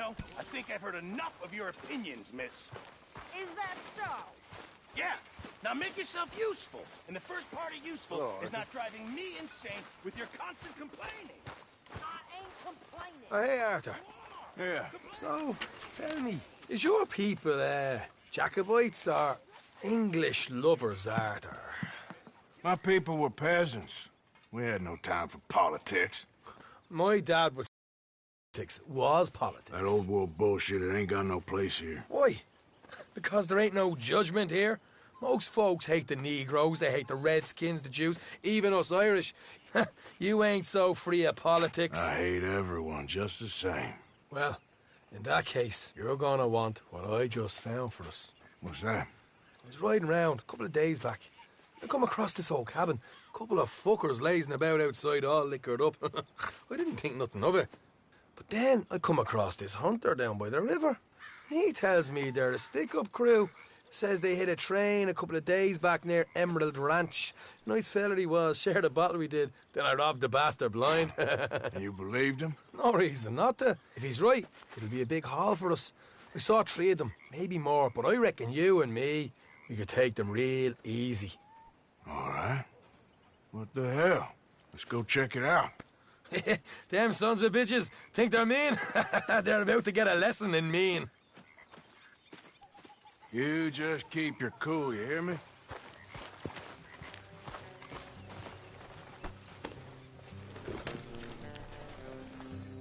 know, I think I've heard enough of your opinions, miss. Is that so? Yeah. Now make yourself useful. And the first part of useful is not driving me insane with your constant complaining. I ain't complaining. Oh, hey, Arthur. Yeah. So, tell me, is your people, Jacobites or English lovers, Arthur? My people were peasants. We had no time for politics. My dad was politics. That old world bullshit, it ain't got no place here. Why? Because there ain't no judgment here. Most folks hate the Negroes, they hate the Redskins, the Jews, even us Irish. You ain't so free of politics. I hate everyone just the same. Well, in that case, you're gonna want what I just found for us. What's that? I was riding around a couple of days back. I come across this old cabin. A couple of fuckers lazing about outside all liquored up. I didn't think nothing of it. But then I come across this hunter down by the river. He tells me they're a stick-up crew. Says they hit a train a couple of days back near Emerald Ranch. Nice fella he was, shared a bottle we did. Then I robbed the bastard blind. You believed him? No reason not to. If he's right, it'll be a big haul for us. I saw 3 of them, maybe more, but I reckon you and me, we could take them real easy. All right. What the hell? Let's go check it out. Them sons of bitches think they're mean. They're about to get a lesson in mean. You just keep your cool, you hear me?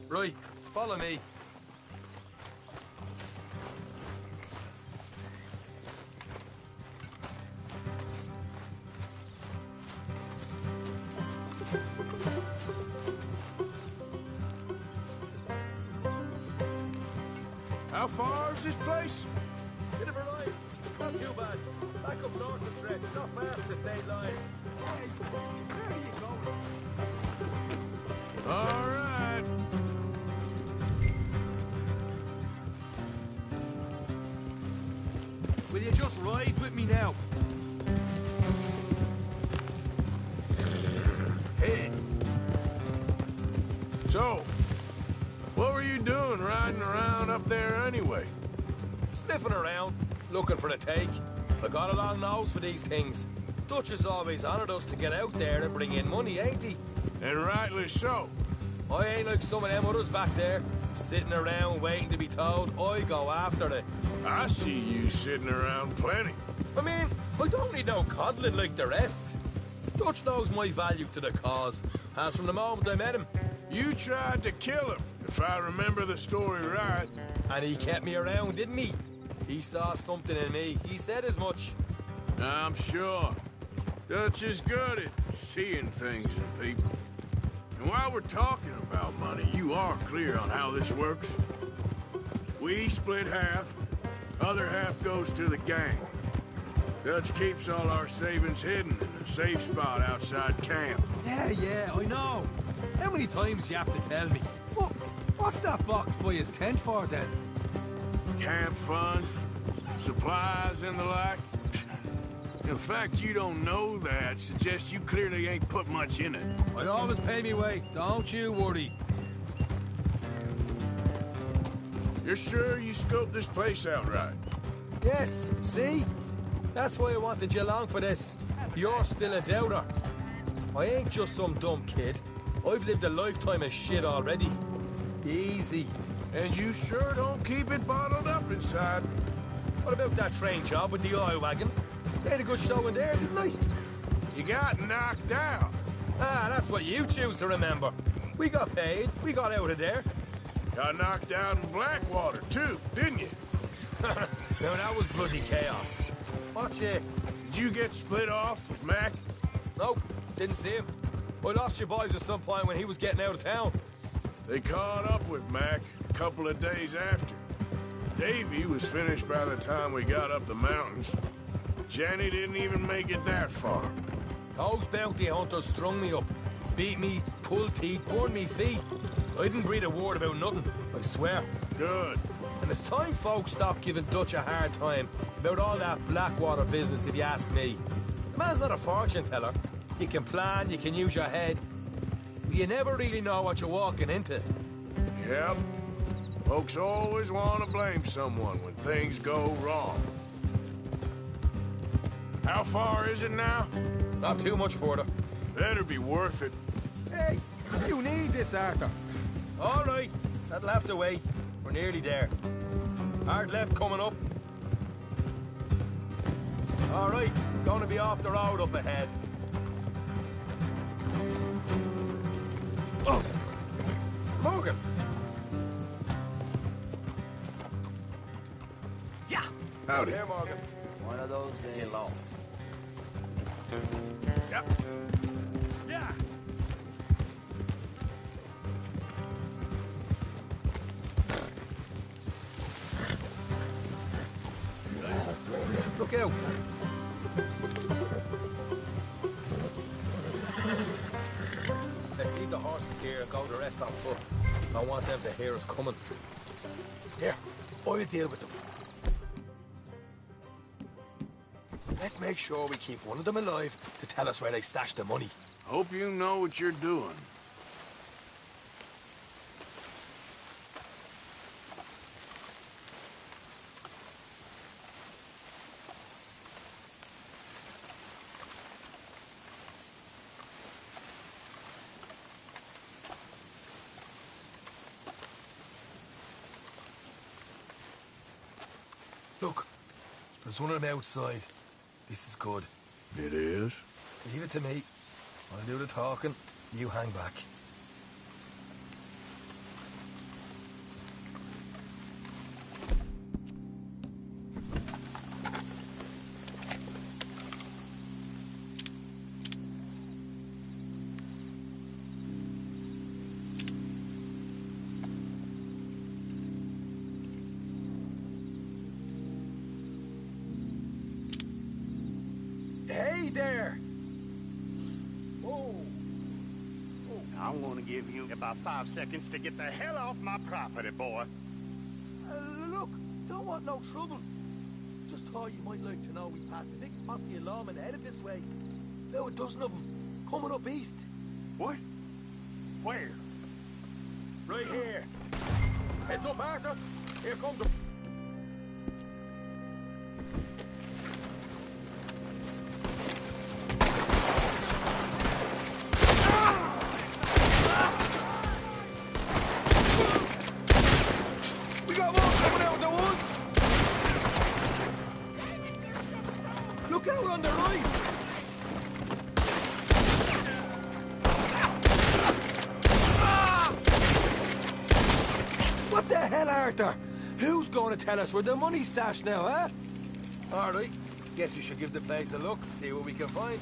Right, follow me. How far is this place? Bit of a ride. Not too bad. Back up north the stretch. Not far from the state line. Hey, where are you going? All right. Will you just ride with me now? Hey. So, what were you doing riding around up there anyway? Sniffing around, looking for a take. I got a long nose for these things. Dutch has always honoured us to get out there and bring in money, ain't he? And rightly so. I ain't like some of them others back there, sitting around waiting to be told. I go after it. I see you sitting around plenty. I mean, I don't need no coddling like the rest. Dutch knows my value to the cause, as from the moment I met him. You tried to kill him, if I remember the story right. And he kept me around, didn't he? He saw something in me. He said as much. I'm sure. Dutch is good at seeing things in people. And while we're talking about money, you are clear on how this works? We split half, other half goes to the gang. Dutch keeps all our savings hidden in a safe spot outside camp. Yeah, I know. How many times you have to tell me? What's that box by his tent for, then? Camp funds, supplies, and the like. The fact you don't know that suggests you clearly ain't put much in it. I always pay me way, don't you worry. You're sure you scoped this place out right? Yes, see? That's why I wanted you along for this. You're still a doubter. I ain't just some dumb kid. I've lived a lifetime of shit already. Easy. And you sure don't keep it bottled up inside. What about that train job with the oil wagon? They had a good show in there, didn't they? You got knocked out. Ah, that's what you choose to remember. We got paid. We got out of there. Got knocked out in Blackwater, too, didn't you? No, that was bloody chaos. Watch it. Did you get split off with Mac? Nope, didn't see him. I lost your boys at some point when he was getting out of town. They caught up with Mac a couple of days after. Davy was finished by the time we got up the mountains. Jenny didn't even make it that far. Those bounty hunters strung me up. Beat me, pulled teeth, burned me feet. I didn't breathe a word about nothing, I swear. Good. And it's time folks stopped giving Dutch a hard time about all that Blackwater business, if you ask me. The man's not a fortune teller. You can plan, you can use your head. But you never really know what you're walking into. Yep. Folks always want to blame someone when things go wrong. How far is it now? Not too much further. Better be worth it. Hey, you need this, Arthur. All right, that left away. We're nearly there. Hard left coming up. All right, it's going to be off the road up ahead. Oh, Morgan. Yeah. Howdy. Here, Morgan. One of those days. Get lost. Yep. Yeah. Look out. Let's leave the horses here and go the rest on foot. I want them to hear us coming. Here, I'll deal with them. Let's make sure we keep one of them alive to tell us where they stashed the money. Hope you know what you're doing. Look, there's one on the outside. This is good. It is? Leave it to me. I'll do the talking. You hang back. Hey there! I'm gonna give you about 5 seconds to get the hell off my property, boy. Look, don't want no trouble. Just thought you might like to know we passed a big posse of lawmen headed this way. About a dozen of them, coming up east. What? Where? Right here. Heads up, Arthur. Here comes them. We got more coming out of the woods. Look out on the right. What the hell, Arthur? Who's going to tell us where the money's stashed now, huh? All right. Guess we should give the place a look, see what we can find.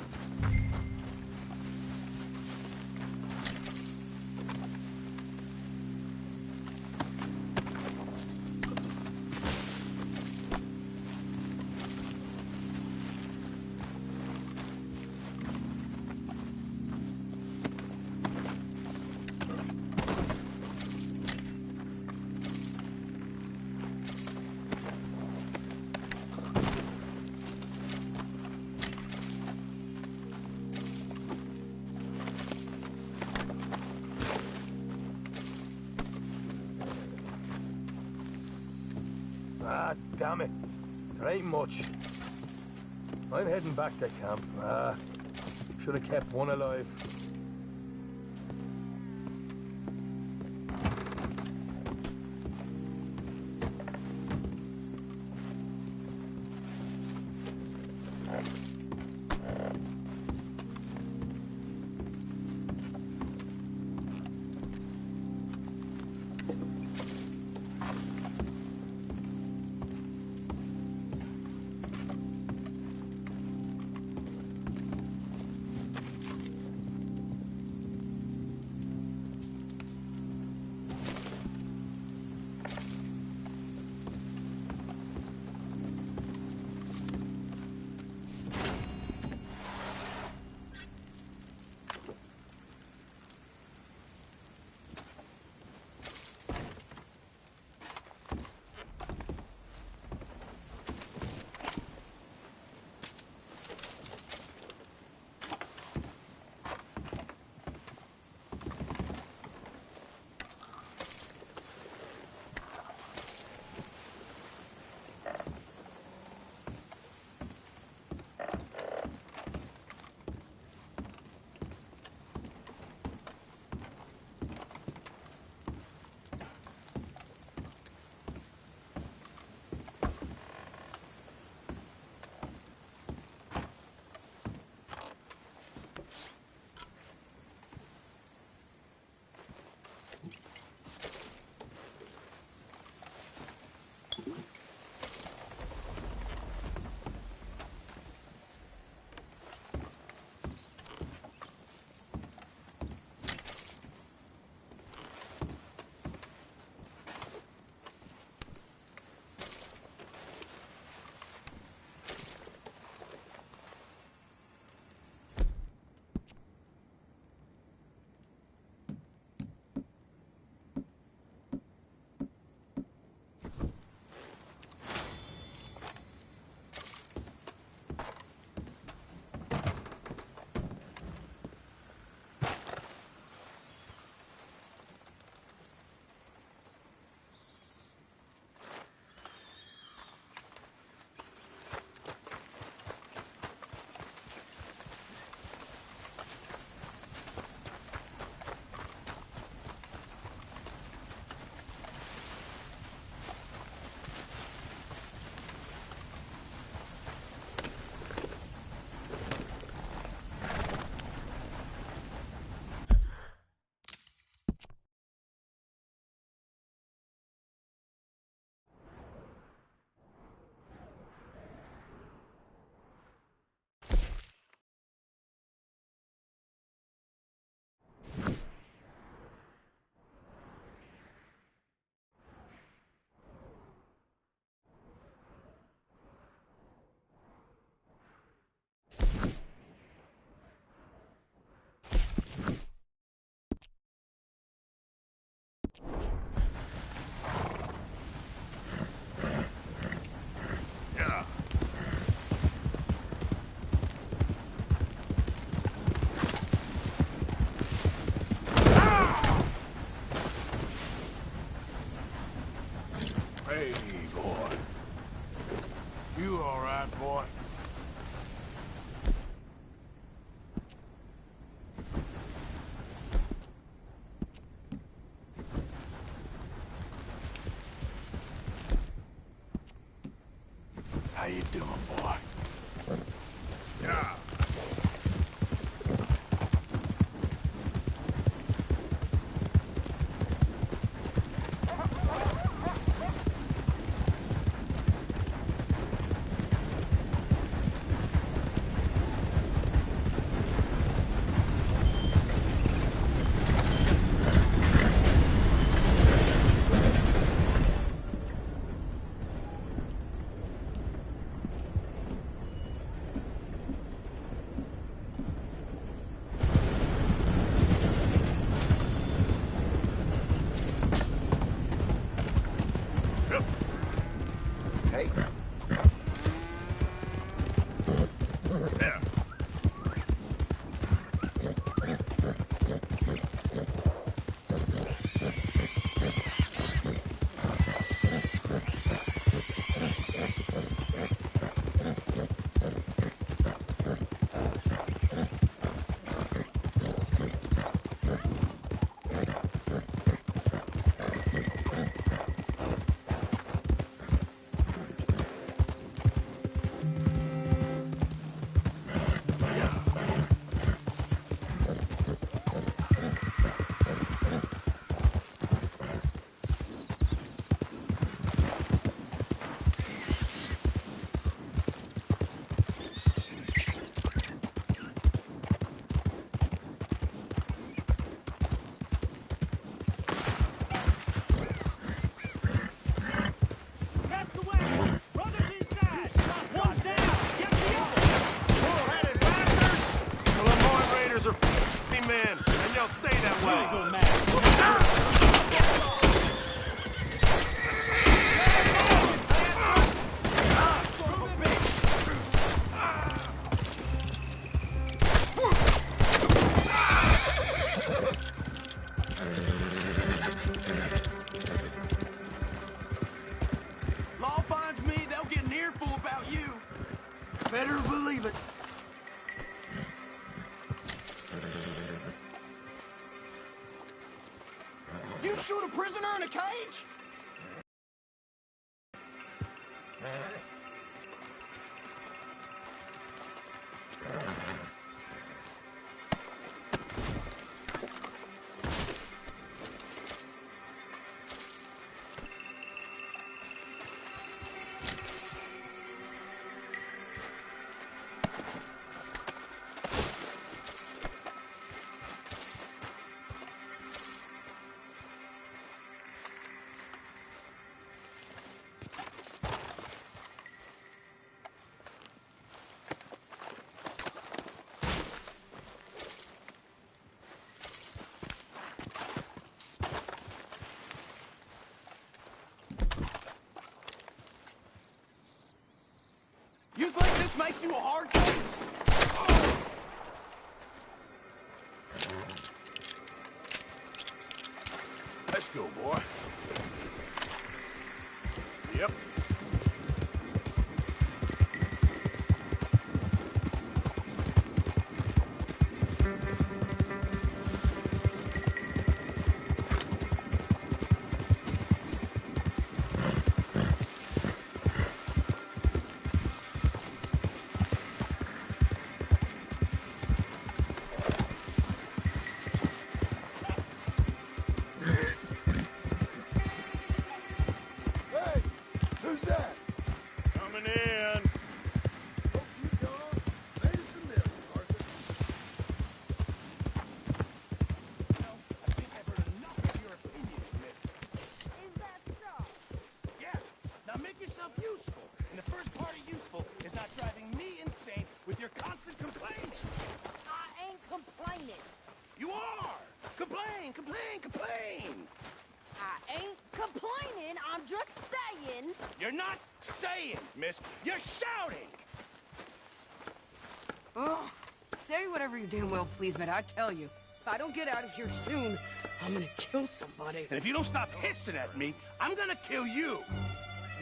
Ah, damn it. There ain't much. I'm heading back to camp. Should have kept one alive. Yeah. Hey, boy. You all right, boy? How you doing, boy? Yeah. Hey. There. That's the way! Brothers inside! One's down! Get the other! Bull-headed bastards! The Lemoyne Raiders are f***ing men, and they'll stay that way. Really good man. Law finds me, they'll get an earful about you. Better believe it. You'd shoot a prisoner in a cage? You think this makes you a hard case? Let's go, boy. Yep. Hey! Who's that? Coming in. Hope you dogs made us a meal, Arthur. I think I've heard enough of your opinion, Smith. Is that so? Yeah. Now make yourself useful. And the first part of useful is not driving me insane with your constant complaints. I ain't complaining. You are! Complain, complain, complain! You're not saying, miss. You're shouting. Oh, say whatever you damn well please, but I tell you, if I don't get out of here soon, I'm gonna kill somebody. And if you don't stop hissing at me, I'm gonna kill you.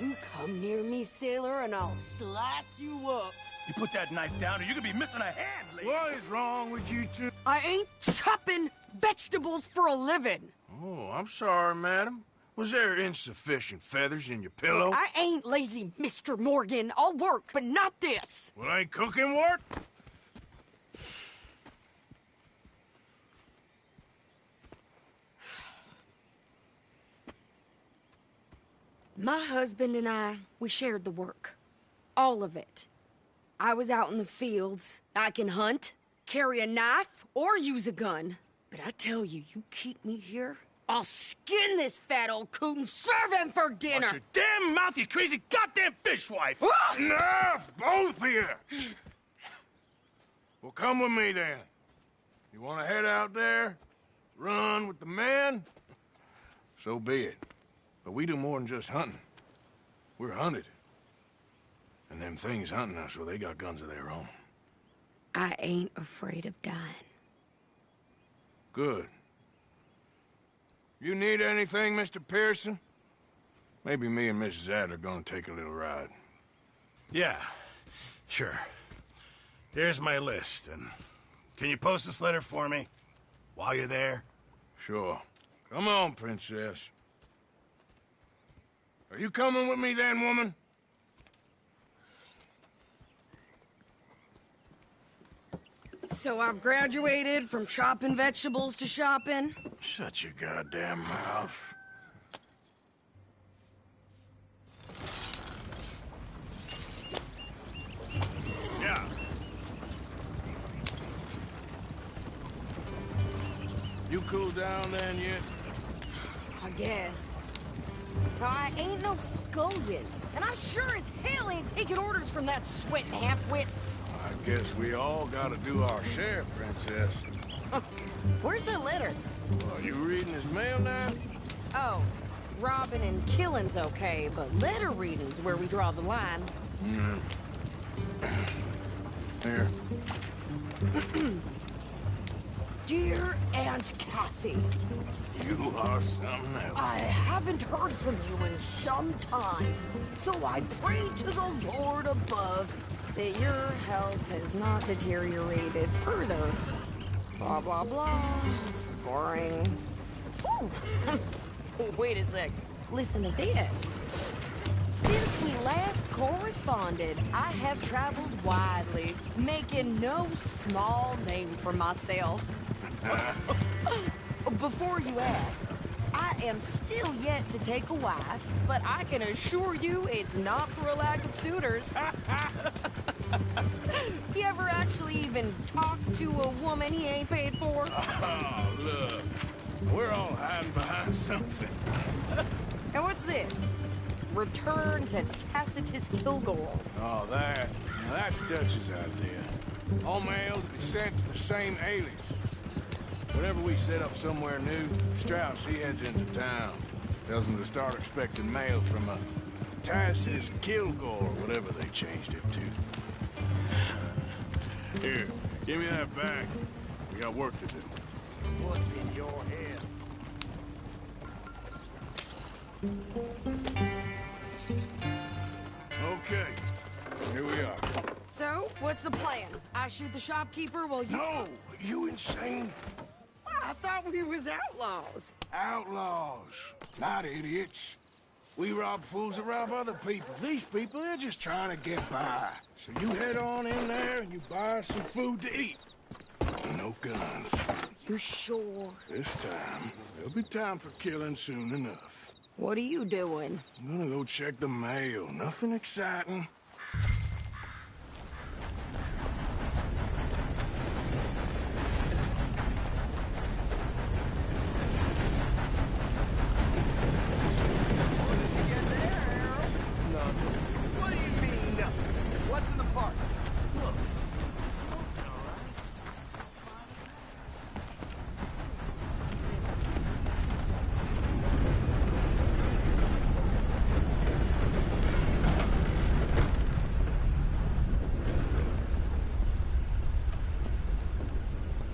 You come near me, sailor, and I'll slice you up. You put that knife down or you're gonna be missing a hand, lady. What is wrong with you two? I ain't chopping vegetables for a living. Oh, I'm sorry, madam. Was there insufficient feathers in your pillow? I ain't lazy, Mr. Morgan. I'll work, but not this. Well, ain't cooking work? My husband and I, we shared the work. All of it. I was out in the fields. I can hunt, carry a knife, or use a gun. But I tell you, you keep me here, I'll skin this fat old coot and serve him for dinner. Watch your damn mouth, you crazy goddamn fishwife! Enough, both of you! Well, come with me, then. You want to head out there? Run with the men? So be it. But we do more than just hunting. We're hunted. And them things hunting us, well, they got guns of their own. I ain't afraid of dying. Good. You need anything, Mr. Pearson? Maybe me and Mrs. Adler are gonna take a little ride. Yeah, sure. Here's my list, and can you post this letter for me while you're there? Sure. Come on, princess. Are you coming with me then, woman? So I've graduated from chopping vegetables to shopping. Shut your goddamn mouth. Yeah. You cool down then yet? I guess. Now, I ain't no scullion, and I sure as hell ain't taking orders from that sweating half-wit. I guess we all gotta do our share, princess. Where's the letter? Are you reading his mail now? Oh, robbing and killing's okay, but letter reading's where we draw the line. Here. Dear Aunt Kathy, You are something else. I haven't heard from you in some time, so I pray to the Lord above that your health has not deteriorated further. Blah, blah, blah. It's boring. Ooh. Wait a sec. Listen to this. Since we last corresponded, I have traveled widely, making no small name for myself. Before you ask, I am still yet to take a wife, but I can assure you it's not for a lack of suitors. You ever actually even talk to a woman he ain't paid for? Oh, look. We're all hiding behind something. And what's this? Return to Tacitus Kilgore. Oh, that's Dutch's idea. All mail to be sent to the same alias. Whenever we set up somewhere new, Strauss, he heads into town. Tells them to start expecting mail from a Tacitus Kilgore, whatever they changed it to. Here, give me that bag. We got work to do. What's in your head? Okay, here we are. So, what's the plan? I shoot the shopkeeper while you... No, you insane? I thought we was outlaws. Outlaws, not idiots. We rob fools that rob other people. These people, they're just trying to get by. So you head on in there and you buy some food to eat. No guns. You sure? This time, there'll be time for killing soon enough. What are you doing? I'm gonna go check the mail. Nothing exciting. What do you mean, nothing? What's in the park? Look.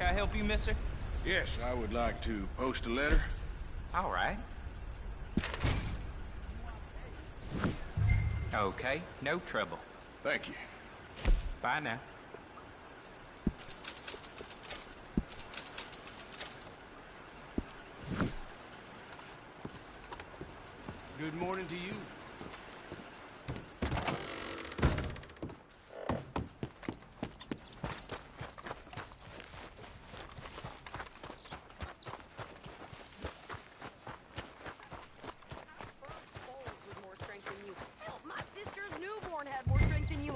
Can I help you, mister? Yes, I would like to post a letter. All right. Okay, no trouble. Thank you. Bye now. Good morning to you.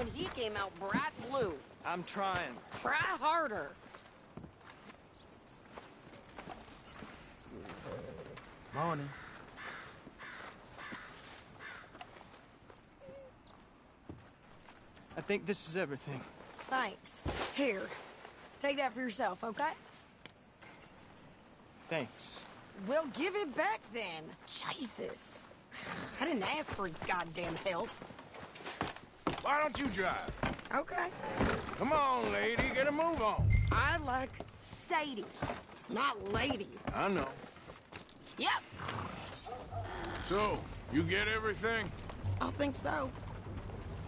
And he came out bright blue. I'm trying. Try harder. Morning. I think this is everything. Thanks. Here, take that for yourself, okay? Thanks. Well, give it back then. Jesus. I didn't ask for his goddamn help. Why don't you drive? Okay. Come on, lady, get a move on. I like Sadie, not lady. I know. Yep. So, you get everything? I think so.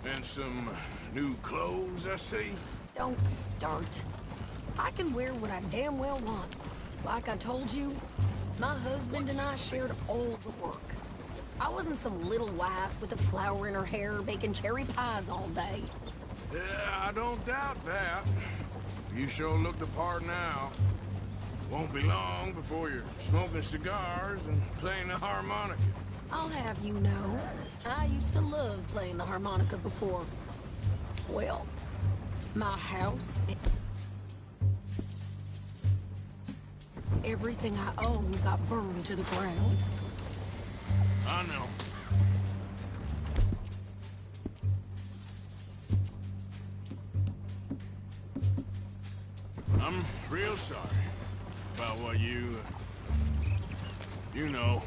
And some new clothes, I see? Don't start. I can wear what I damn well want. Like I told you, my husband and I shared all the work. I wasn't some little wife with a flower in her hair baking cherry pies all day. Yeah, I don't doubt that. You sure look the part now. Won't be long before you're smoking cigars and playing the harmonica. I'll have you know, I used to love playing the harmonica before. Well, my house... everything I owned got burned to the ground. I know. I'm real sorry about what you know.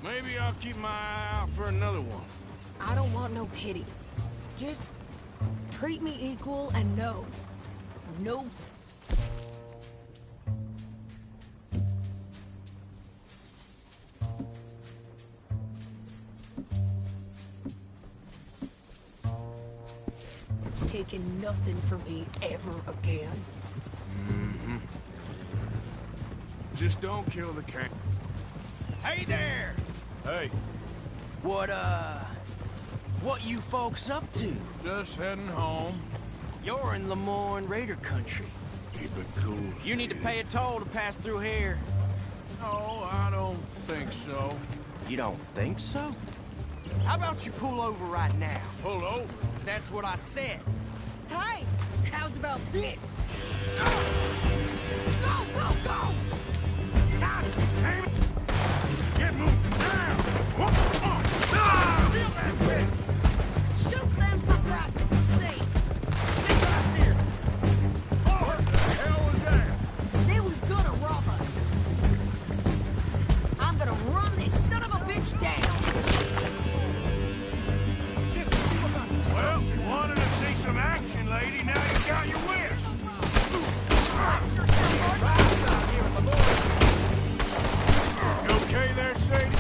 Maybe I'll keep my eye out for another one. I don't want no pity. Just treat me equal and no. It's taking nothing from me ever again. Mm-hmm. Just don't kill the cat. Hey there! Hey, What you folks up to? just heading home. You're in Lemoyne Raider country. Keep it cool. You need to sweetie. pay a toll to pass through here. No, I don't think so. You don't think so? How about you pull over right now? Pull over. That's what I said. Hey, how's about this? Go, go, go! God damn it! Get moving now! Feel that bitch! Shoot them for Christ's sakes! Get back here! Oh, what the hell was that? They was gonna rob us. I'm gonna run this son of a bitch down. Well, you wanted to see some action, lady. Now you got your wish. You okay there, Sadie? Of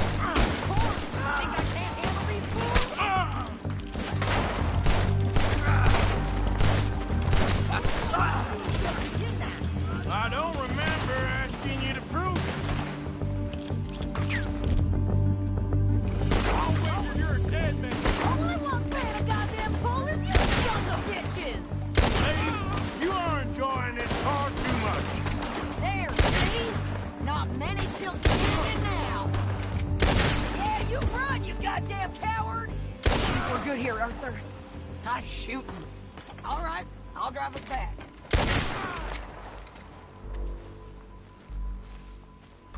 course. Think I can't handle these fools? I don't remember asking you to prove it. I'll wager you're a dead man. All I want paying a goddamn toll is you sons of bitches. Lady, you are enjoying this far too much. There, see? Not many still standing now. Yeah, you run, you goddamn coward. We're good here, Arthur. Nice shooting. All right, I'll drive us back.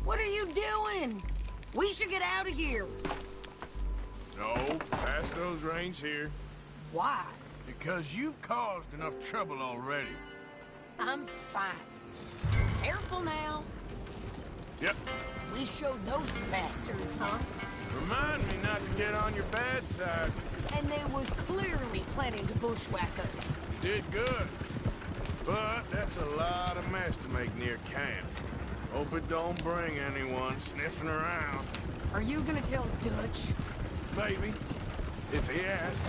What are you doing? We should get out of here. No, pass those reins here. Why? Because you've caused enough trouble already. I'm fine. Careful now. Yep. We showed those bastards, huh? Remind me not to get on your bad side. And they was clearly planning to bushwhack us. Did good. But That's a lot of mess to make near camp. Hope it don't bring anyone sniffing around. Are you gonna tell Dutch? Maybe, if he asks.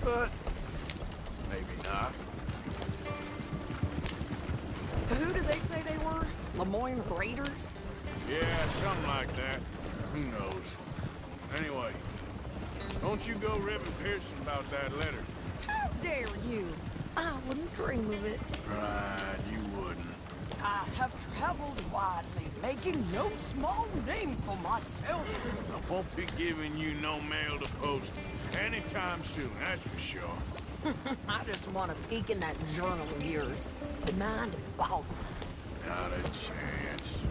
But maybe not. So who did they say they were? Lemoyne Raiders? Yeah, something like that. Who knows? Anyway, don't you go ribbing Pearson about that letter. How dare you? I wouldn't dream of it. Right, you wouldn't. I have traveled widely, making no small name for myself. I won't be giving you no mail to post anytime soon, that's for sure. I just want to peek in that journal of yours. The mind boggles. Not a chance.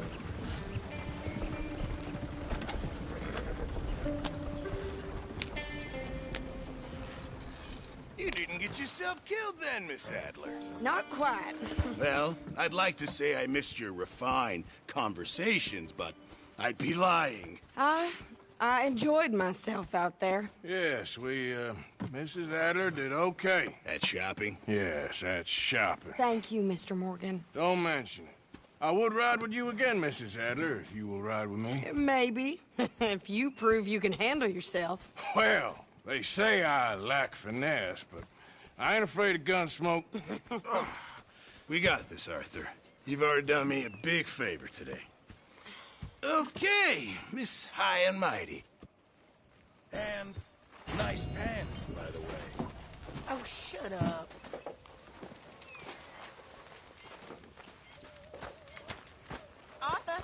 You didn't get yourself killed then, Miss Adler. Not quite. Well, I'd like to say I missed your refined conversations, but I'd be lying. I enjoyed myself out there. Yes, Mrs. Adler did okay. At shopping? Yes, that's shopping. Thank you, Mr. Morgan. Don't mention it. I would ride with you again, Mrs. Adler, if you will ride with me. Maybe. If you prove you can handle yourself. Well, they say I lack finesse, but I ain't afraid of gun smoke. We got this, Arthur. You've already done me a big favor today. Okay, Miss High and Mighty. And nice pants, by the way. Oh, shut up. Arthur?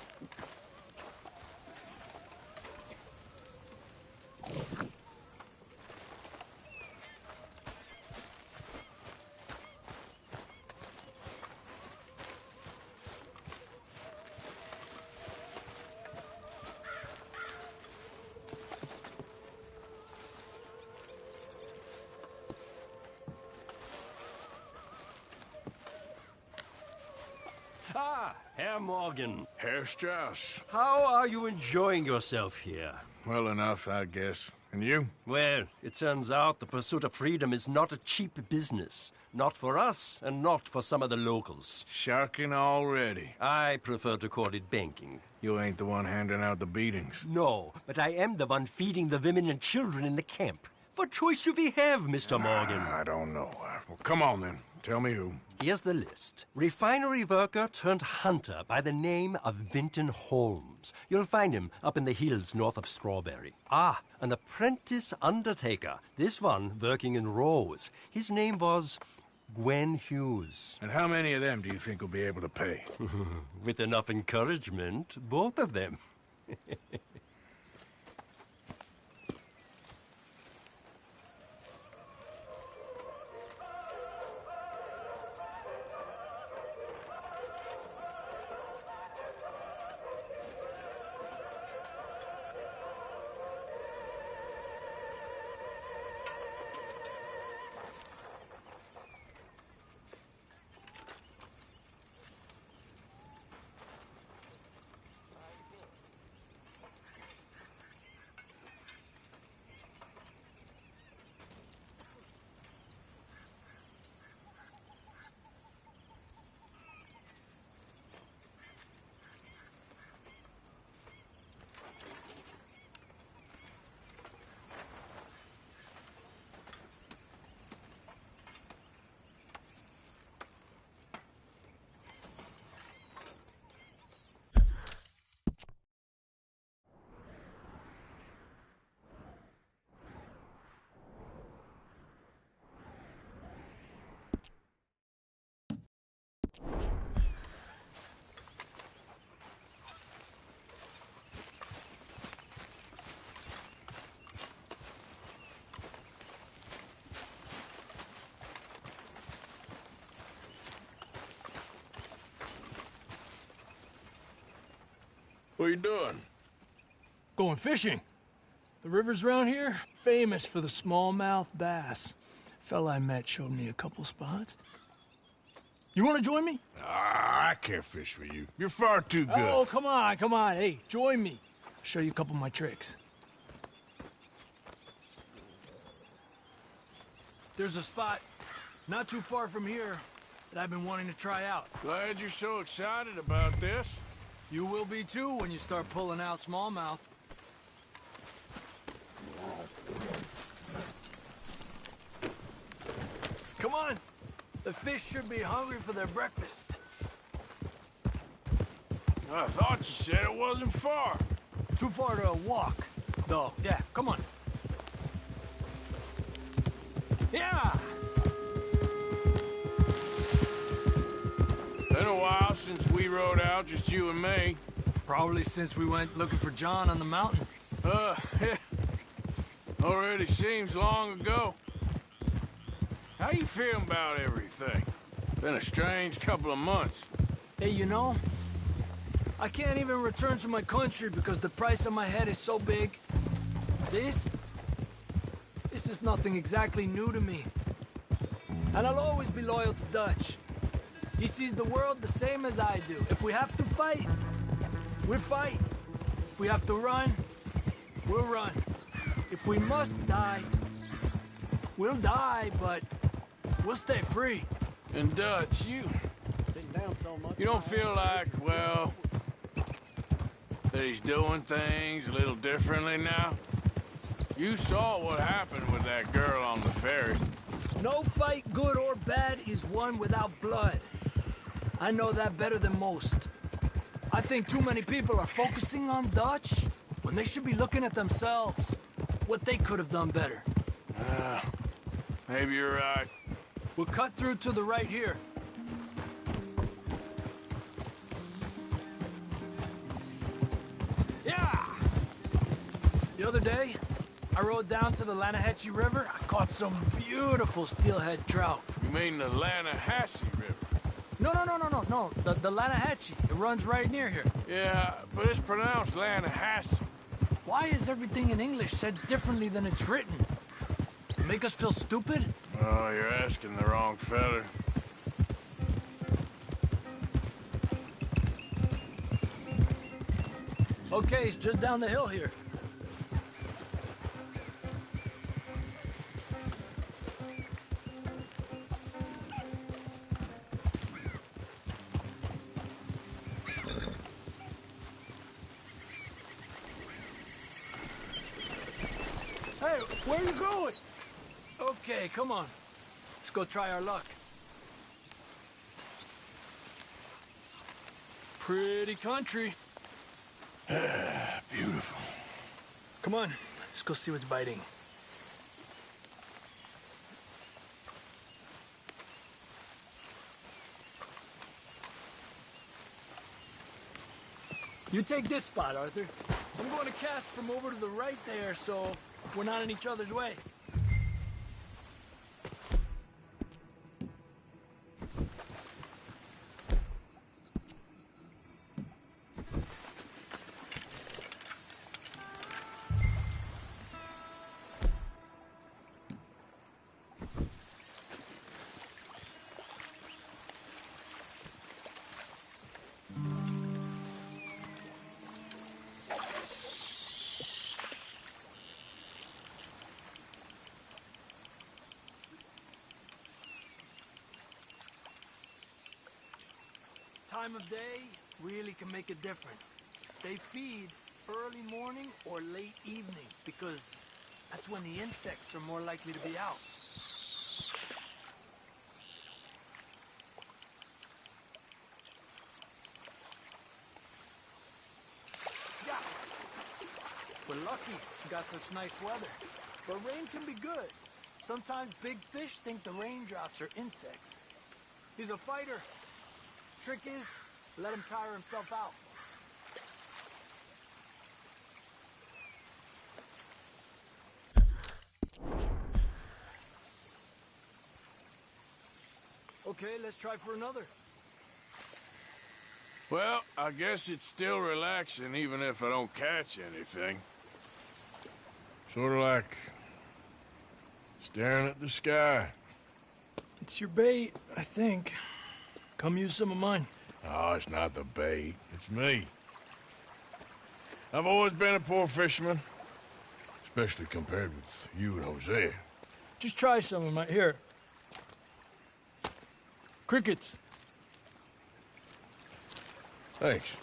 Ah, Herr Morgan. Herr Strauss. How are you enjoying yourself here? Well enough, I guess. And you? Well, it turns out the pursuit of freedom is not a cheap business. Not for us, and not for some of the locals. Sharking already. I prefer to call it banking. You ain't the one handing out the beatings. No, but I am the one feeding the women and children in the camp. What choice do we have, Mr. Morgan? I don't know. Well, come on then. Tell me who. Here's the list. Refinery worker turned hunter by the name of Vinton Holmes. You'll find him up in the hills north of Strawberry. Ah, an apprentice undertaker. This one working in rows. His name was Gwen Hughes. And how many of them do you think will be able to pay? With enough encouragement, both of them. What are you doing? Going fishing. The rivers around here, famous for the smallmouth bass. Fella I met showed me a couple spots. You want to join me? I can't fish with you. You're far too good. Oh, come on, come on. Hey, join me. I'll show you a couple of my tricks. There's a spot not too far from here. that I've been wanting to try out. Glad you're so excited about this. You will be too when you start pulling out smallmouth. Come on! The fish should be hungry for their breakfast. I thought you said it wasn't far. Too far to walk, though. Yeah, come on. Yeah! Been a while since we rode out, just you and me. Probably since we went looking for John on the mountain. Yeah. Already seems long ago. How you feeling about everything? Been a strange couple of months. Hey, you know, I can't even return to my country because the price on my head is so big. This is nothing exactly new to me. And I'll always be loyal to Dutch. He sees the world the same as I do. If we have to fight, we fight. If we have to run, we'll run. If we must die, we'll die, but we'll stay free. And Dutch, you don't feel like, well, that he's doing things a little differently now? You saw what happened with that girl on the ferry. No fight, good or bad, is won without blood. I know that better than most. I think too many people are focusing on Dutch when they should be looking at themselves, what they could have done better. Maybe you're right. We'll cut through to the right here. Yeah! The other day, I rode down to the Lanahatchee River. I caught some beautiful steelhead trout. You mean the Lanahatchee River? No. The Lanahatchee. It runs right near here. Yeah, but it's pronounced Lanahatchee. Why is everything in English said differently than it's written? Make us feel stupid? Oh, you're asking the wrong fella. Okay, it's just down the hill here. Hey, where are you going? Okay, come on. Let's go try our luck. Pretty country. Beautiful. Come on, let's go see what's biting. You take this spot, Arthur. I'm going to cast from over to the right there, so we're not in each other's way. Time of day really can make a difference. They feed early morning or late evening because that's when the insects are more likely to be out. Yeah. We're lucky we got such nice weather. But rain can be good. Sometimes big fish think the raindrops are insects. He's a fighter. Trick is, let him tire himself out. Okay, let's try for another. Well, I guess it's still relaxing even if I don't catch anything. Sort of like staring at the sky. It's your bait, I think. Come use some of mine. Oh, it's not the bait. It's me. I've always been a poor fisherman. Especially compared with you and Jose. Just try some of my... Here. Crickets. Thanks.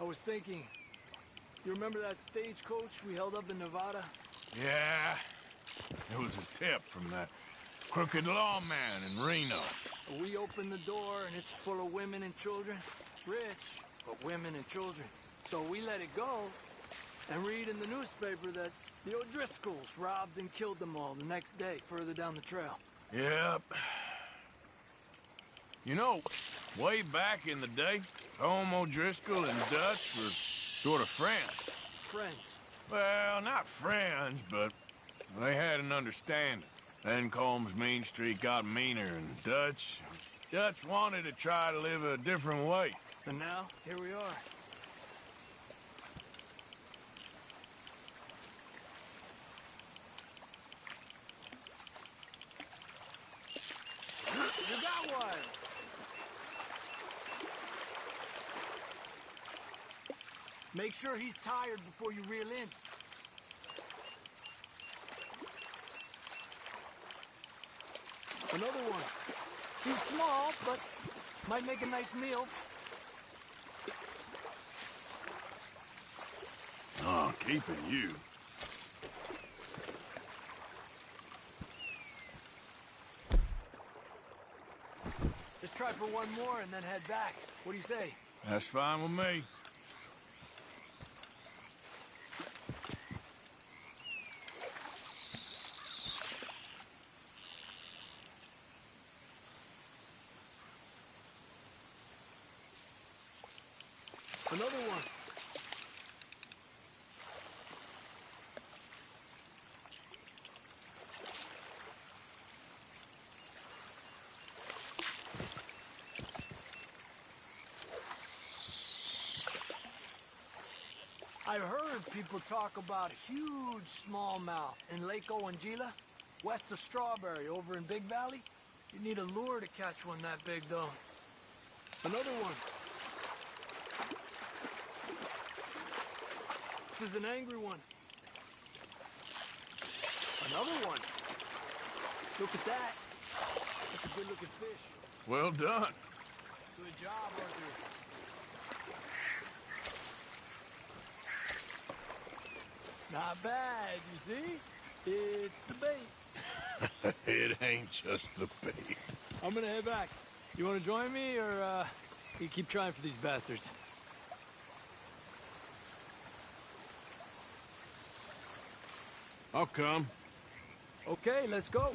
I was thinking, you remember that stagecoach we held up in Nevada? Yeah, it was a tip from that crooked lawman in Reno. We opened the door and it's full of women and children. Rich, but women and children. So we let it go and read in the newspaper that the O'Driscolls robbed and killed them all the next day further down the trail. Yep. You know, way back in the day, Home O'Driscoll and Dutch were sort of friends. Friends? Well, not friends, but they had an understanding. Then Combs' mean streak got meaner, and Dutch wanted to try to live a different way. And now, here we are. You got one! Make sure he's tired before you reel in. Another one. He's small, but might make a nice meal. Oh, keeping you. Let's try for one more and then head back. What do you say? That's fine with me. Another one. I've heard people talk about a huge smallmouth in Lake Owanjila, west of Strawberry, over in Big Valley. You need a lure to catch one that big, though. Another one. This is an angry one. Another one. Look at that. That's a good-looking fish. Well done. Good job, Arthur. Not bad, you see? It's the bait. It ain't just the bait. I'm gonna head back. You wanna join me, or, you keep trying for these bastards? I'll come. Okay, let's go.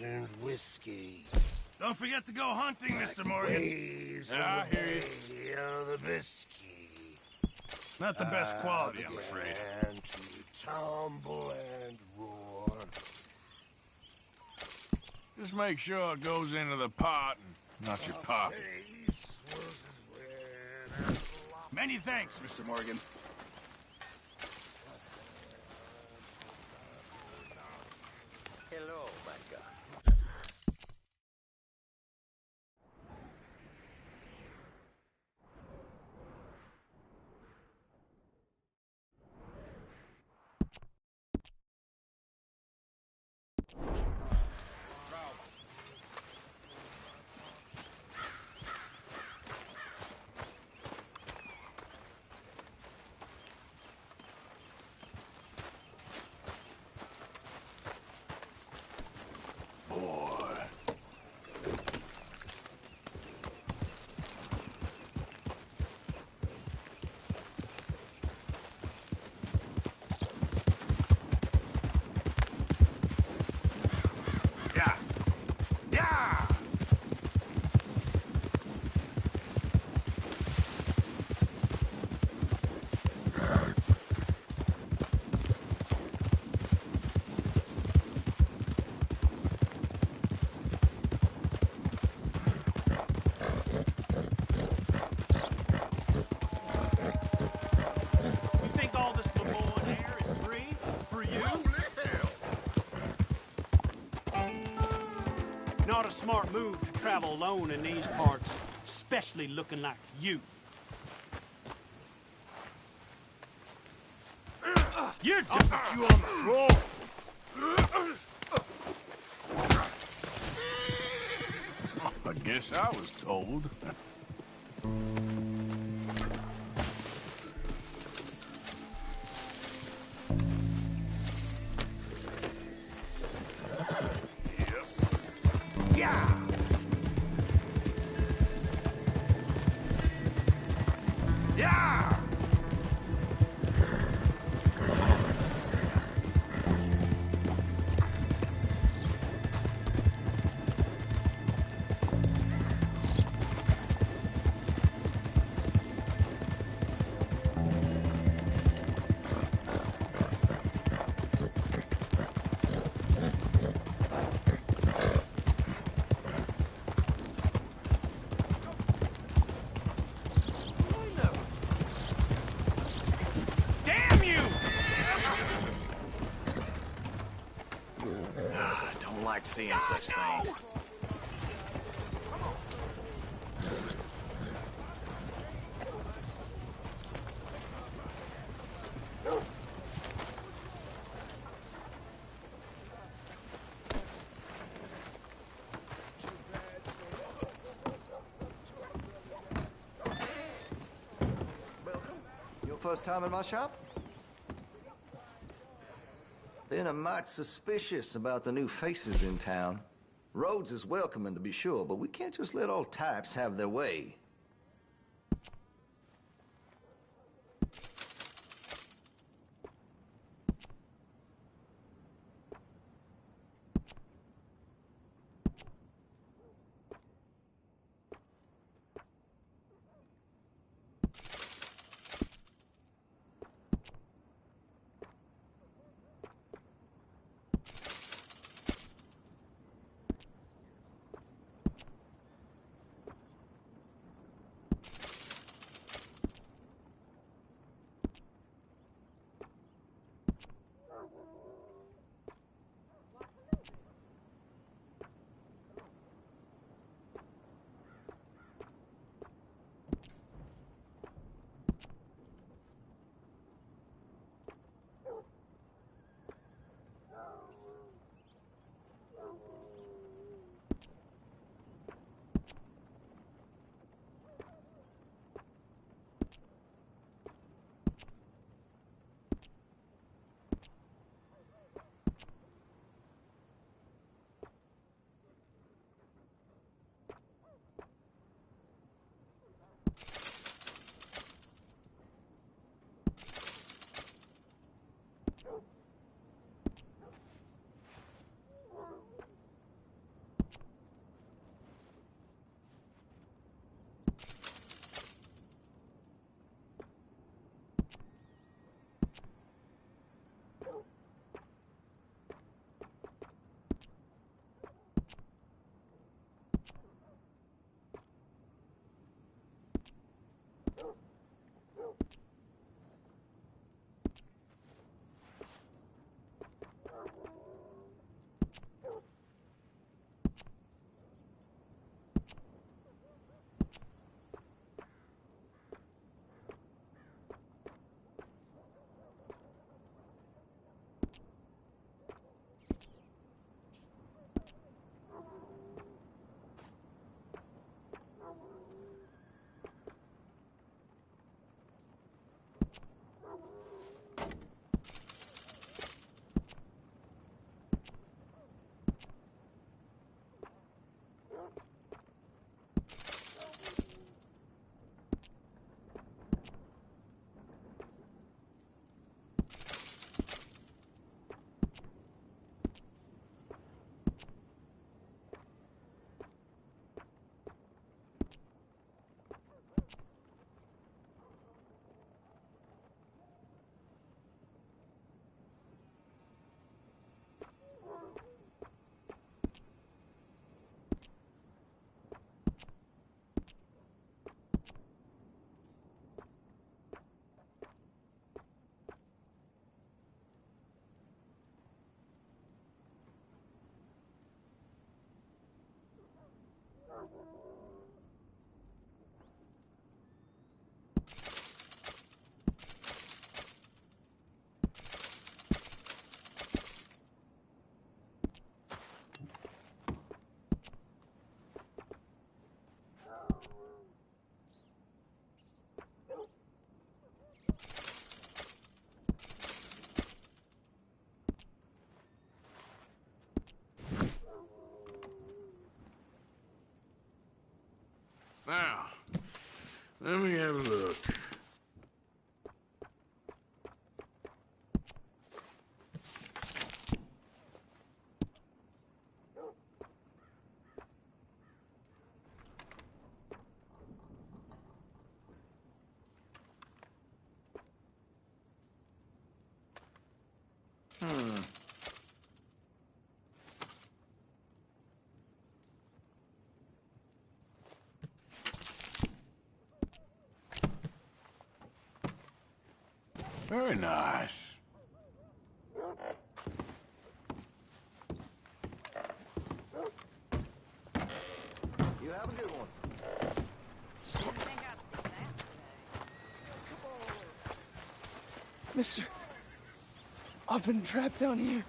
and whiskey. Don't forget to go hunting, Mr. Morgan. Waves Yeah, I hear you. you. The whiskey. Not the best quality, I'm afraid. And to tumble and roar. Just make sure it goes into the pot and not your pocket. Many thanks, Mr. Morgan. Hello, my God. Yeah. Yeah! You think all this Lemoyne air is free for you? Not a smart move to travel alone in these parts, especially looking like you. You're done. Put you on the floor. I guess I was told. Yeah! Yeah! Damn you! Don't like seeing such things. Welcome. Your first time in my shop? Been a mite suspicious about the new faces in town. Rhodes is welcoming to be sure, but we can't just let old types have their way. Now, let me have a look. Very nice. You have a good one. Mister, I've been trapped down here.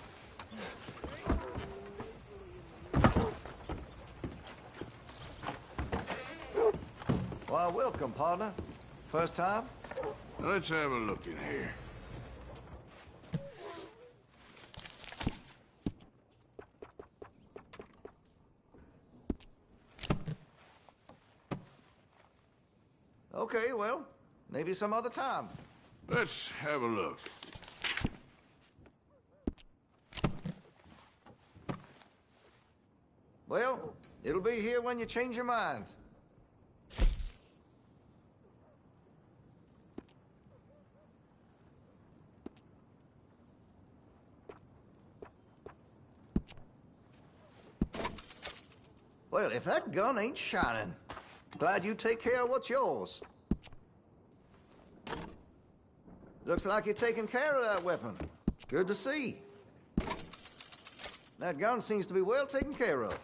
Why, welcome, partner. First time? Let's have a look in here. Okay, well, maybe some other time. Let's have a look. Well, it'll be here when you change your mind. Well, if that gun ain't shining, glad you take care of what's yours. Looks like you're taking care of that weapon. Good to see. That gun seems to be well taken care of.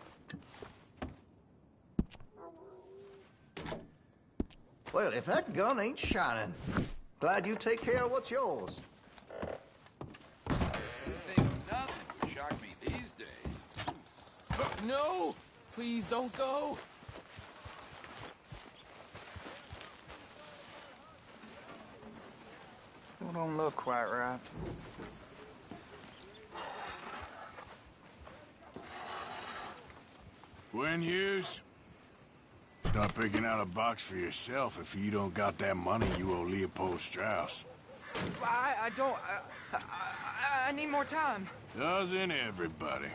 Well, if that gun ain't shining, glad you take care of what's yours. Nothing shock me these days. No! Please don't go! Still don't look quite right. Gwen Hughes, start picking out a box for yourself if you don't got that money you owe Leopold Strauss. I don't... I need more time. Doesn't everybody?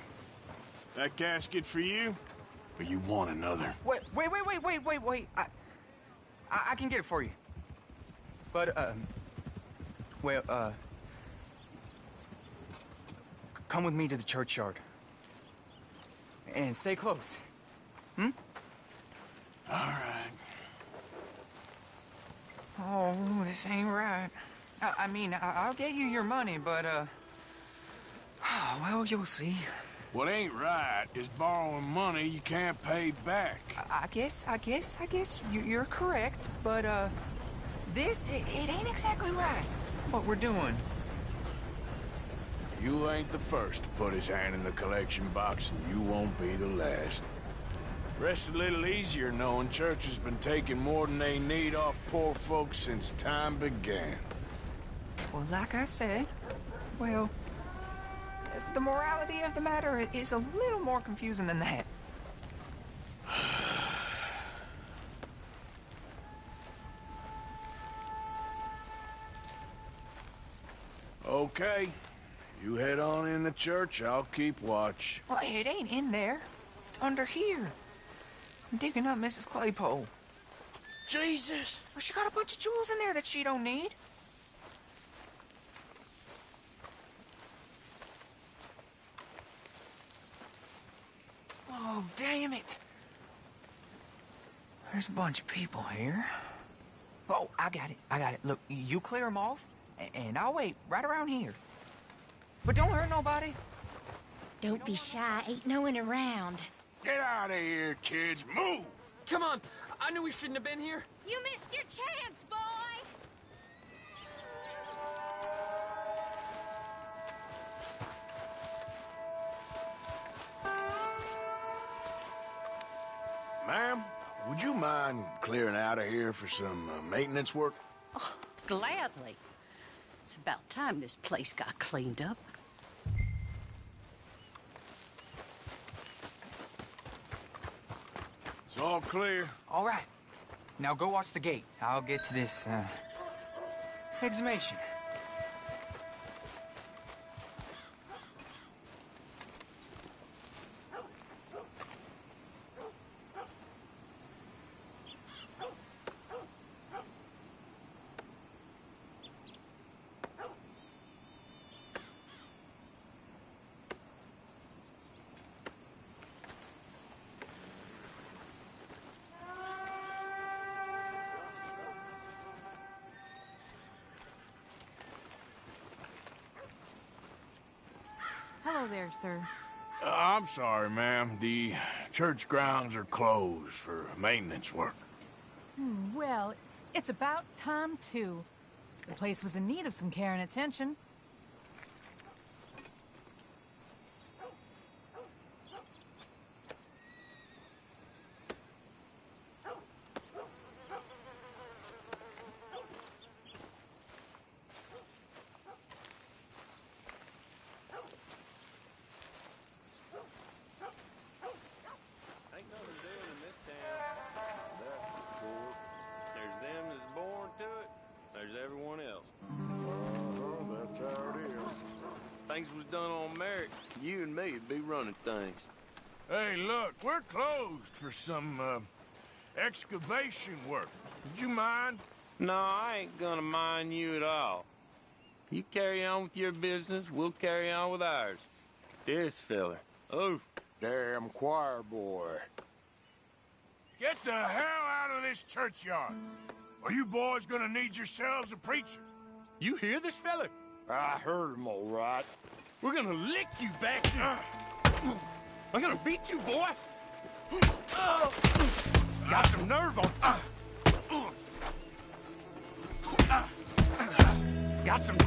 That casket for you? Or you want another? Wait. I can get it for you. But, come with me to the churchyard. And stay close. Hmm? All right. Oh, this ain't right. I mean, I'll get you your money, but, well, you'll see. What ain't right is borrowing money you can't pay back. I guess you're correct, but, this, it ain't exactly right, what we're doing. You ain't the first to put his hand in the collection box, and you won't be the last. Rest a little easier knowing church has been taking more than they need off poor folks since time began. Well, like I said, well, the morality of the matter is a little more confusing than that. Okay. You head on in the church, I'll keep watch. Well, it ain't in there. It's under here. I'm digging up Mrs. Claypole. Jesus! Well, she got a bunch of jewels in there that she don't need. Oh, damn it. There's a bunch of people here. Oh, I got it. Look, you clear them off, and I'll wait right around here. But don't hurt nobody. Don't be shy. Ain't no one around. Get out of here, kids. Move! Come on! I knew we shouldn't have been here. You missed your chance, boy! Ma'am, would you mind clearing out of here for some maintenance work? Oh, gladly. It's about time this place got cleaned up. It's all clear. All right. Now go watch the gate. I'll get to this exhumation. Hello there, sir. I'm sorry, ma'am. The church grounds are closed for maintenance work. Well, it's about time, too. The place was in need of some care and attention. Ain't nothing doing in this town. That's for sure. There's them that's born to it. There's everyone else. That's how it is. Things was done on merit. You and me would be running things. Hey, look, we're closed for some, excavation work. Would you mind? No, I ain't gonna mind you at all. You carry on with your business, we'll carry on with ours. This fella. Oh, Damn choir boy. Get the hell out of this churchyard. Are you boys gonna need yourselves a preacher? you hear this fella? I heard him all right. We're gonna lick you, bastard! I'm gonna beat you, boy! Got some nerve on... Got some...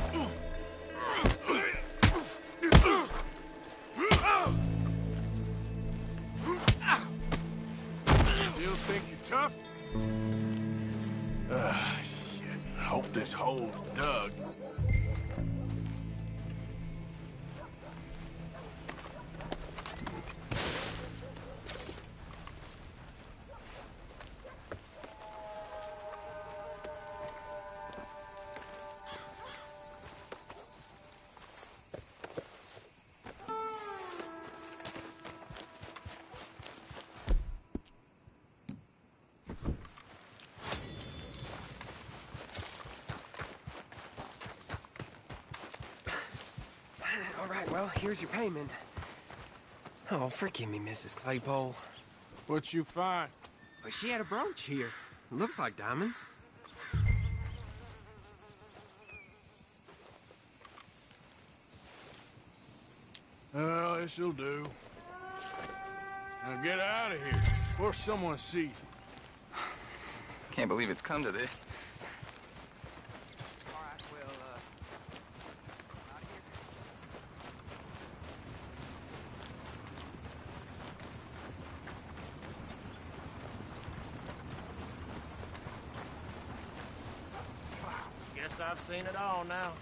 Still think you're tough? Shit. I hope this hole's dug. All right, well, here's your payment. Oh, forgive me, Mrs. Claypole. What you find? But she had a brooch here. Looks like diamonds. Well, this'll do. Now get out of here before someone sees you. Can't believe it's come to this. Guess I've seen it all now.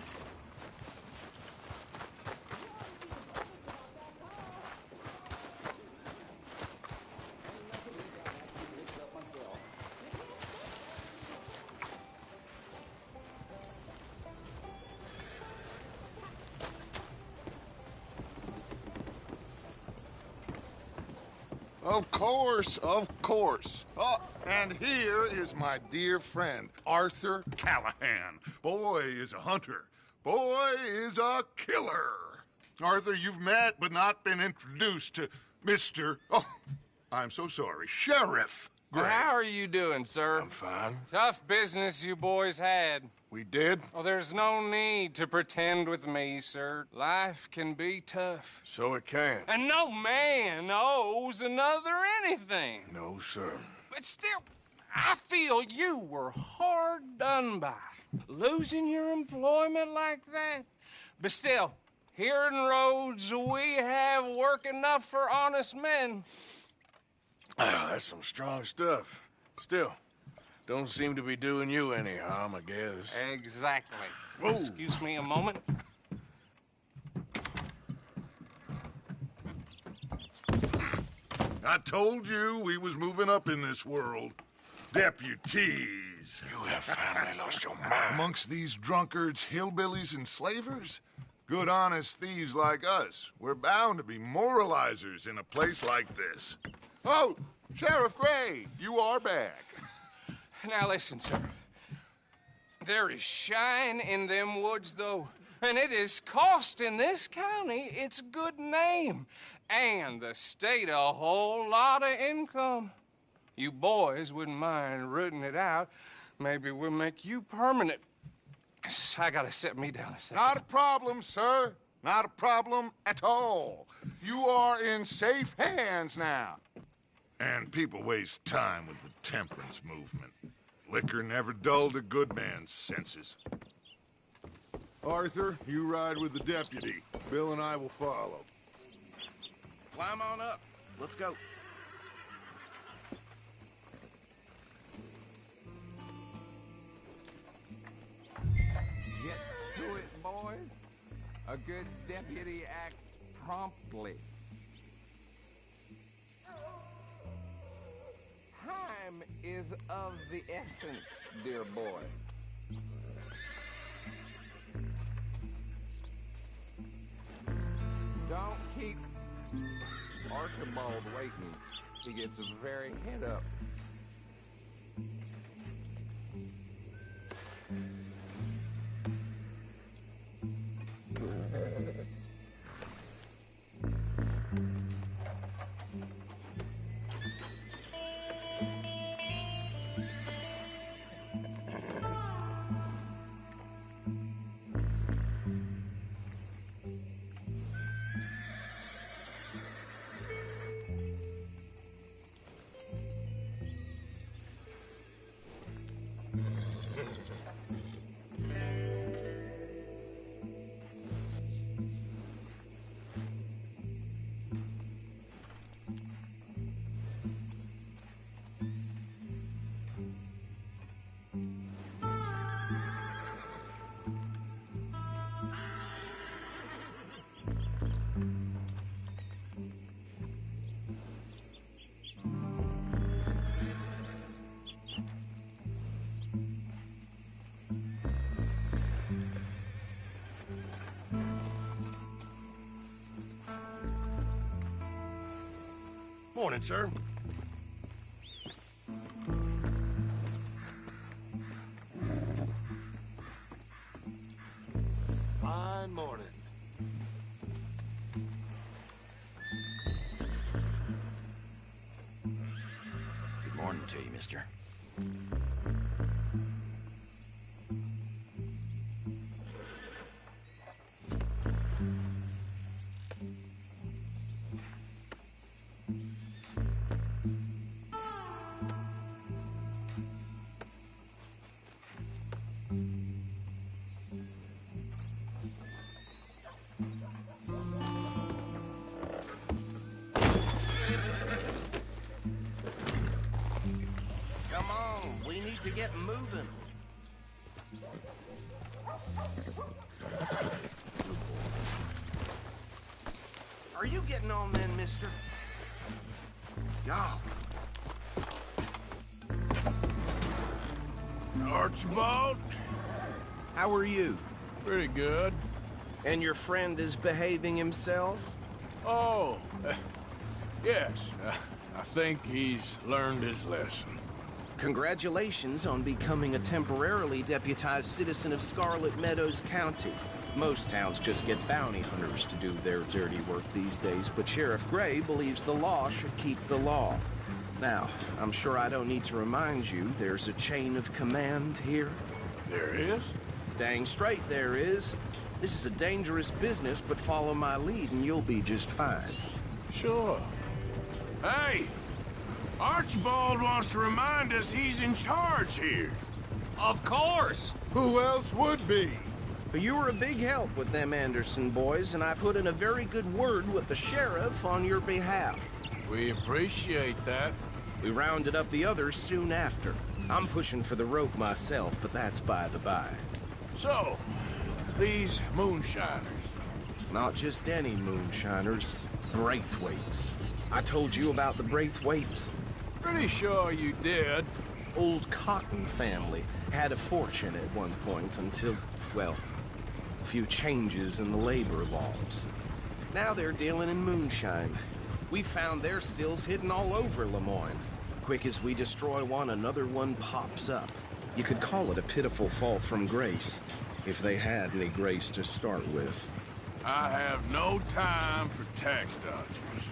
Of course, of course. Oh, and here is my dear friend, Arthur Callahan. Boy is a hunter. Boy is a killer. Arthur, you've met but not been introduced to Mr. Oh, I'm so sorry, Sheriff Gray. How are you doing, sir? I'm fine. Tough business you boys had. We did? Oh, there's no need to pretend with me, sir. Life can be tough. So it can. And no man owes another anything. No, sir. But still, I feel you were hard done by. Losing your employment like that. But still, here in Rhodes, we have work enough for honest men. That's some strong stuff. Still, don't seem to be doing you any harm, I guess. Exactly. Whoa. Excuse me a moment. I told you we was moving up in this world. Deputies. You have finally lost your mind. Amongst these drunkards, hillbillies, and slavers? Good, honest thieves like us. We're bound to be moralizers in a place like this. Oh, Sheriff Gray, you are back. Now listen, sir. There is shine in them woods, though, and it is costing this county its good name and the state a whole lot of income. You boys wouldn't mind rooting it out. Maybe we'll make you permanent. I gotta set me down a second. Not a problem, sir. Not a problem at all. You are in safe hands now. And people waste time with the temperance movement. Liquor never dulled a good man's senses. Arthur, you ride with the deputy. Bill and I will follow. Climb on up. Let's go. Get to it, boys. A good deputy acts promptly. Time is of the essence, dear boy. Don't keep Archibald waiting. He gets very head up. Morning, sir. Fine morning. Good morning to you, mister. Come on, we need to get moving. Are you getting on then, mister? Y'all. Archibald? How are you? Pretty good. And your friend is behaving himself? Oh, yes. I think he's learned his lesson. Congratulations on becoming a temporarily deputized citizen of Scarlet Meadows County. Most towns just get bounty hunters to do their dirty work these days, but Sheriff Gray believes the law should keep the law. Now, I'm sure I don't need to remind you there's a chain of command here. There is? Dang straight there is. This is a dangerous business, but follow my lead and you'll be just fine. Sure. Hey! Archibald wants to remind us he's in charge here. Of course! Who else would be? You were a big help with them Anderson boys, and I put in a very good word with the sheriff on your behalf. We appreciate that. We rounded up the others soon after. I'm pushing for the rope myself, but that's by the by. So, these moonshiners. Not just any moonshiners. Braithwaites. I told you about the Braithwaites. Pretty sure you did. old Cotton family had a fortune at one point until, well, a few changes in the labor laws. Now they're dealing in moonshine. We found their stills hidden all over Lemoyne. Quick as we destroy one, another one pops up. You could call it a pitiful fall from grace, if they had any grace to start with. I have no time for tax dodgers.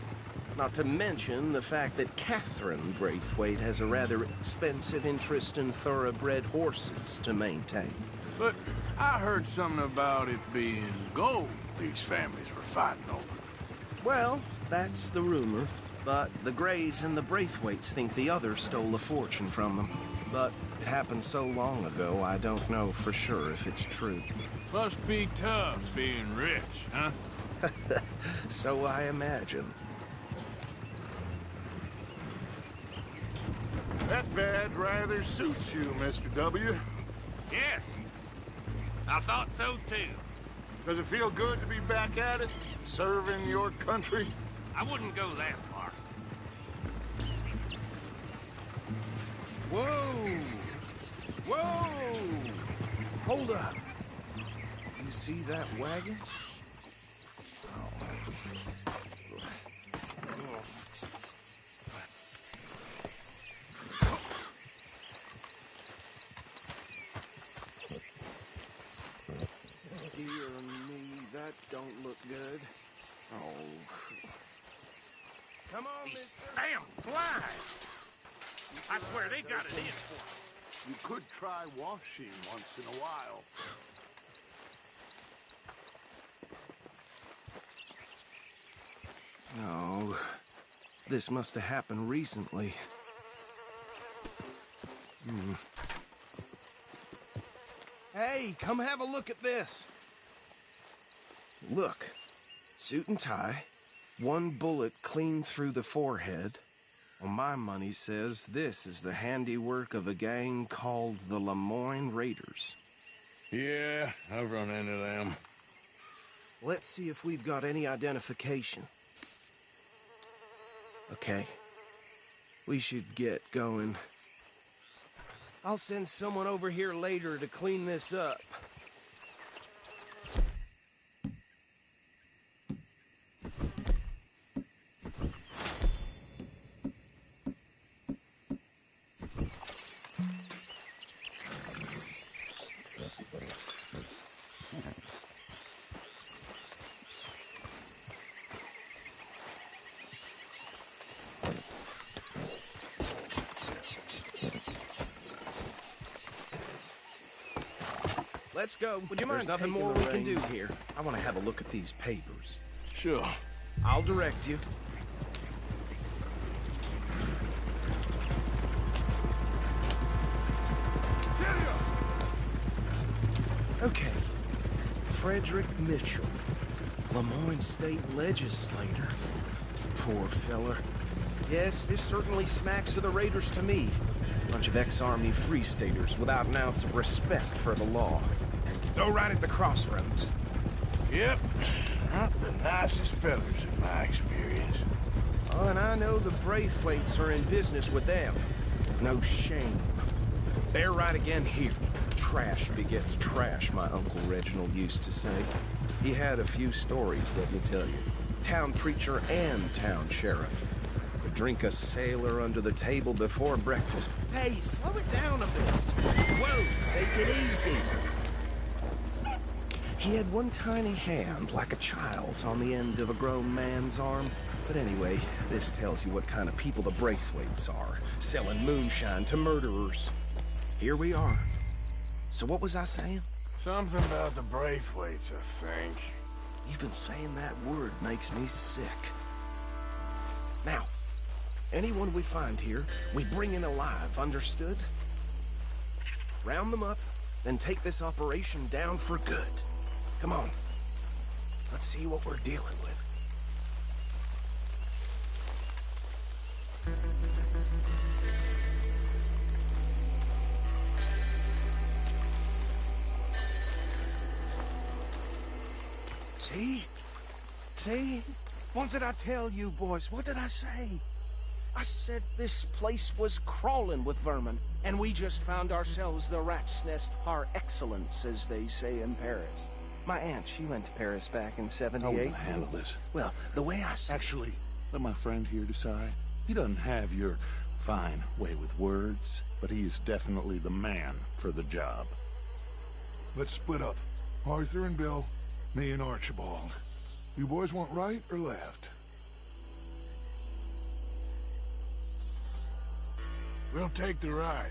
Not to mention the fact that Catherine Braithwaite has a rather expensive interest in thoroughbred horses to maintain. But I heard something about it being gold these families were fighting over. Well, that's the rumor. But the Greys and the Braithwaites think the others stole a fortune from them. But it happened so long ago, I don't know for sure if it's true. Must be tough being rich, huh? So I imagine. That bed rather suits you, Mr. W. Yes. I thought so, too. Does it feel good to be back at it? Serving your country? I wouldn't go that far. Whoa! Whoa! Hold up. You see that wagon? Dear me, that don't look good. Oh. Come on, These mister. damn flies! I swear they got it in for me. You could try washing once in a while. Oh, this must have happened recently. Hey, come have a look at this. Look, suit and tie, one bullet clean through the forehead. Well, my money says this is the handiwork of a gang called the Lemoyne Raiders. Yeah, I've run into them. Let's see if we've got any identification. Okay. We should get going. I'll send someone over here later to clean this up. Let's go. Would you mind? There's nothing more we can do here. I want to have a look at these papers. Sure. I'll direct you. Okay. Frederick Mitchell, Lemoyne State Legislator. Poor feller. Yes, this certainly smacks of the Raiders to me. Bunch of ex-Army Free Staters without an ounce of respect for the law. Go right at the crossroads. Yep. Not the nicest fellas in my experience. Oh, and I know the Braithwaites are in business with them. No shame. They're right again here. Trash begets trash, my Uncle Reginald used to say. He had a few stories, let me tell you. Town preacher and town sheriff. Could drink a sailor under the table before breakfast. Hey, slow it down a bit. Whoa, take it easy. He had one tiny hand, like a child's, on the end of a grown man's arm. But anyway, this tells you what kind of people the Braithwaites are, selling moonshine to murderers. Here we are. So what was I saying? Something about the Braithwaites, I think. Even saying that word makes me sick. Now, anyone we find here, we bring in alive, understood? Round them up, then take this operation down for good. Come on. Let's see what we're dealing with. See? See? What did I tell you, boys? What did I say? I said this place was crawling with vermin, and we just found ourselves the rat's nest par excellence, as they say in Paris. My aunt, she went to Paris back in '78. How are we gonna handle this? Well, the way I see Actually, let my friend here decide. He doesn't have your fine way with words, but he is definitely the man for the job. Let's split up. Arthur and Bill, me and Archibald. You boys want right or left? We'll take the right.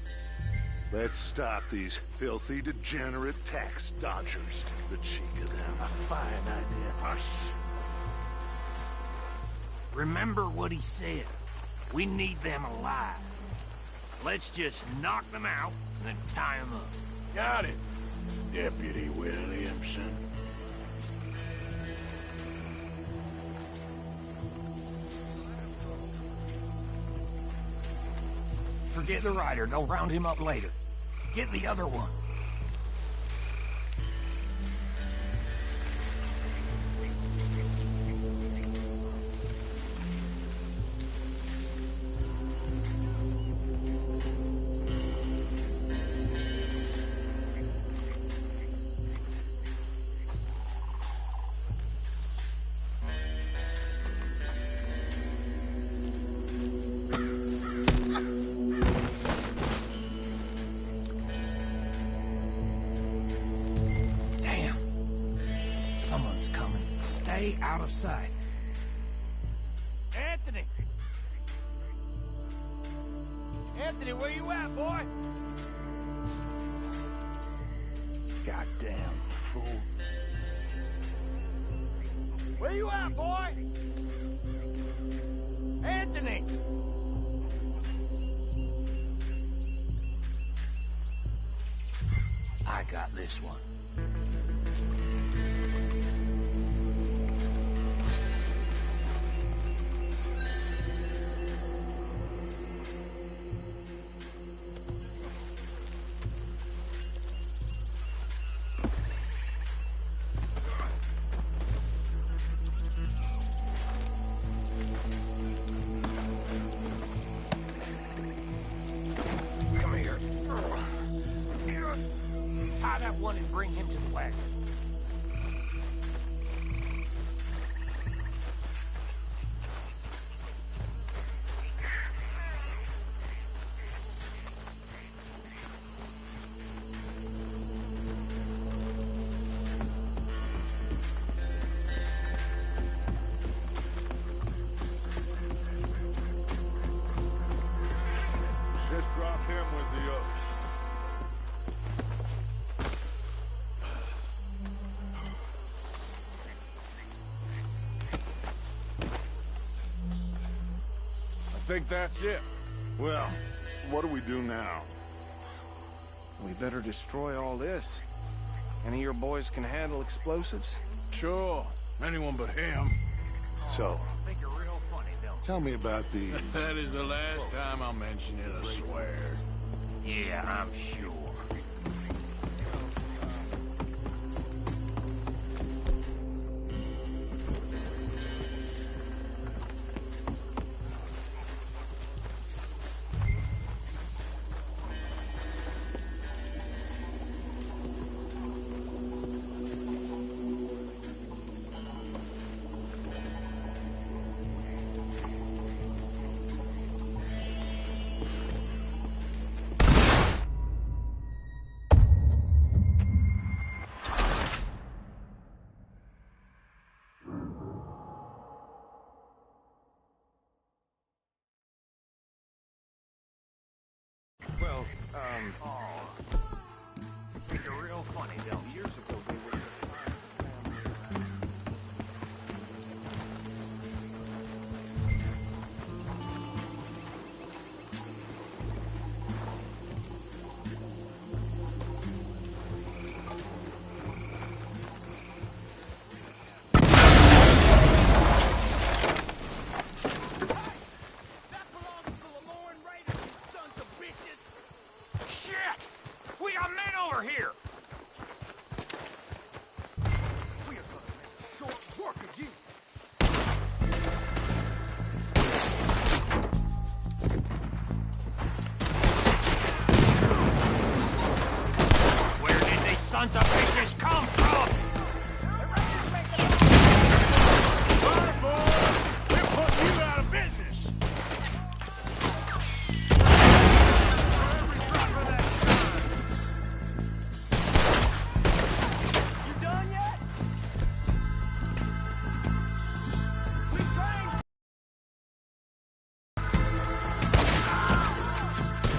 Let's stop these filthy, degenerate tax dodgers. The cheek of them. a fine idea. Us. Remember what he said. We need them alive. Let's just knock them out and then tie them up. Got it, Deputy Williamson. Forget the rider. They'll round him up later. Get the other one. Out of sight. Anthony! Anthony, where you at, boy? Goddamn fool. Where you at, boy? Anthony! I got this one. Tie that one and bring him to the wagon. Just drop him with the others. I think that's it. Well, what do we do now? We better destroy all this. Any of your boys can handle explosives? Sure. Anyone but him. So, I think you're real funny, don't tell me about the... That is the last time I'll mention it, I swear. you? Yeah, I'm sure. Well, I think you're real funny, don't you? years ago they were... Shit! We got men over here! We are gonna make short work of you. sons of bitches come from? Bye, boys! We're putting you out of business! You done yet?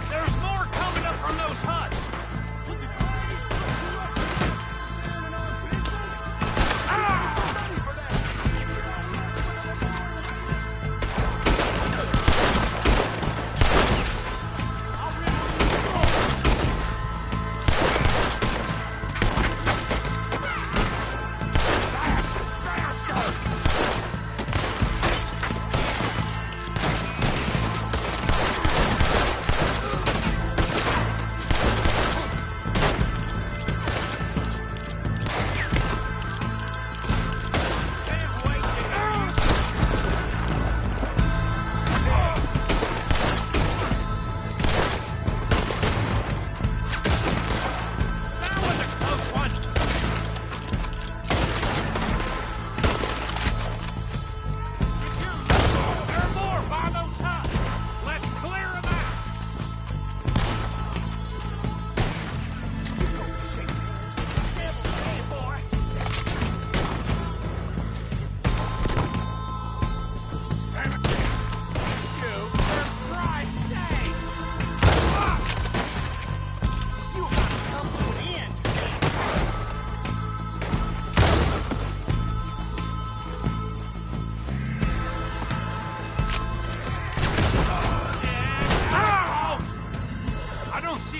There's more coming up from those huts!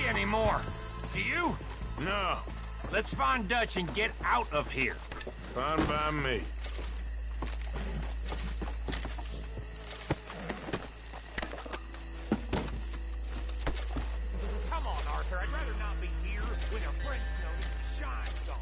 Anymore. Do you? No. Let's find Dutch and get out of here. Fine by me. Come on, Arthur. I'd rather not be here when a friend's nose shines on.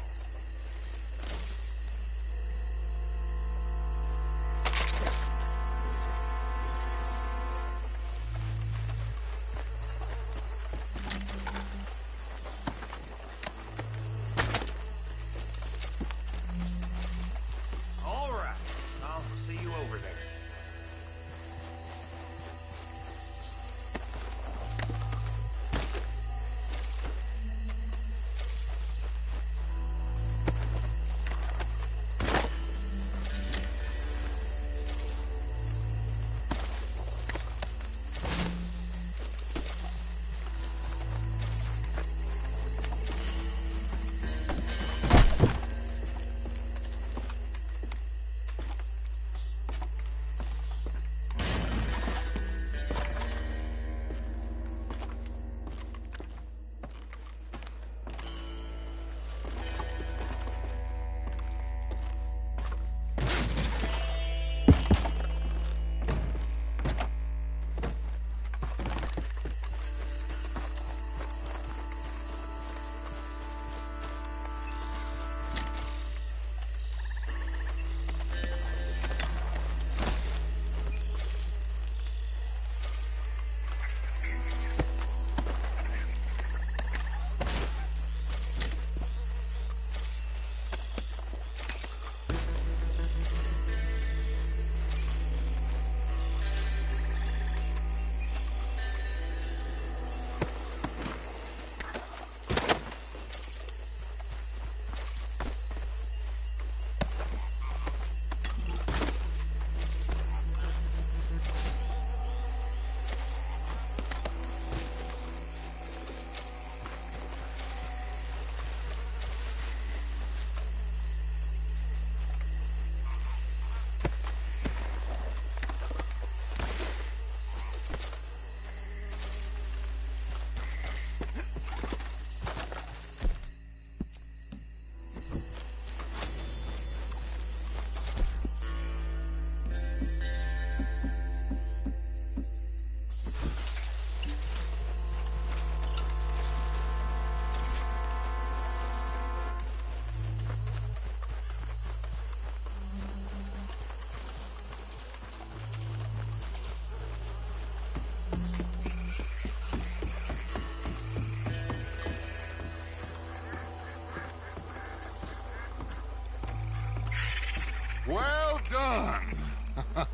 done.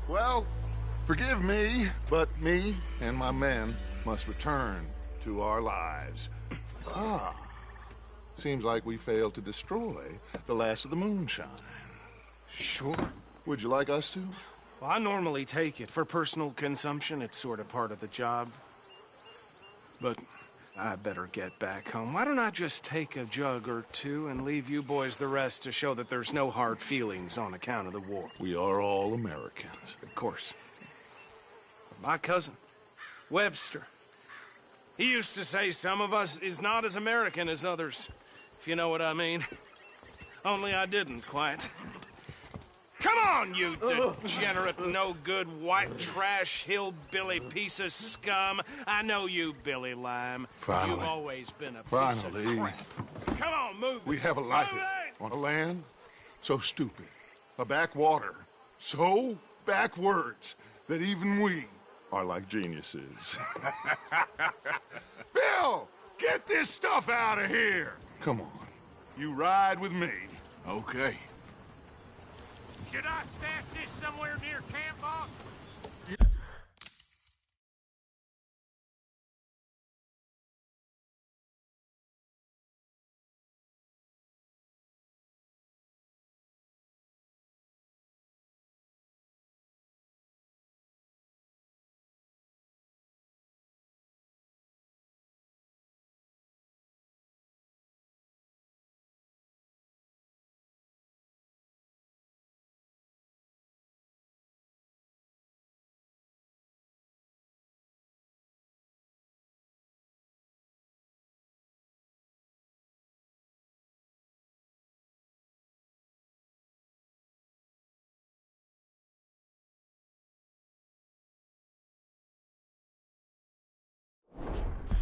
Well, forgive me, but me and my men must return to our lives. Ah, seems like we failed to destroy the last of the moonshine. Sure. Would you like us to? Well, I normally take it. For personal consumption, it's sort of part of the job. But I better get back home. Why don't I just take a jug or two and leave you boys the rest to show that there's no hard feelings on account of the war? We are all Americans. Of course. But my cousin, Webster, he used to say some of us is not as American as others, if you know what I mean. Only I didn't quite. Come on, you degenerate, no-good, white trash, hillbilly piece of scum. I know you, Billy Lime. Finally. You've always been a piece of crap. Come on, move it. We have a life on a land so stupid, a backwater so backwards that even we are like geniuses. Bill, get this stuff out of here. Come on, you ride with me. Okay. Should I stash this somewhere near camp, boss?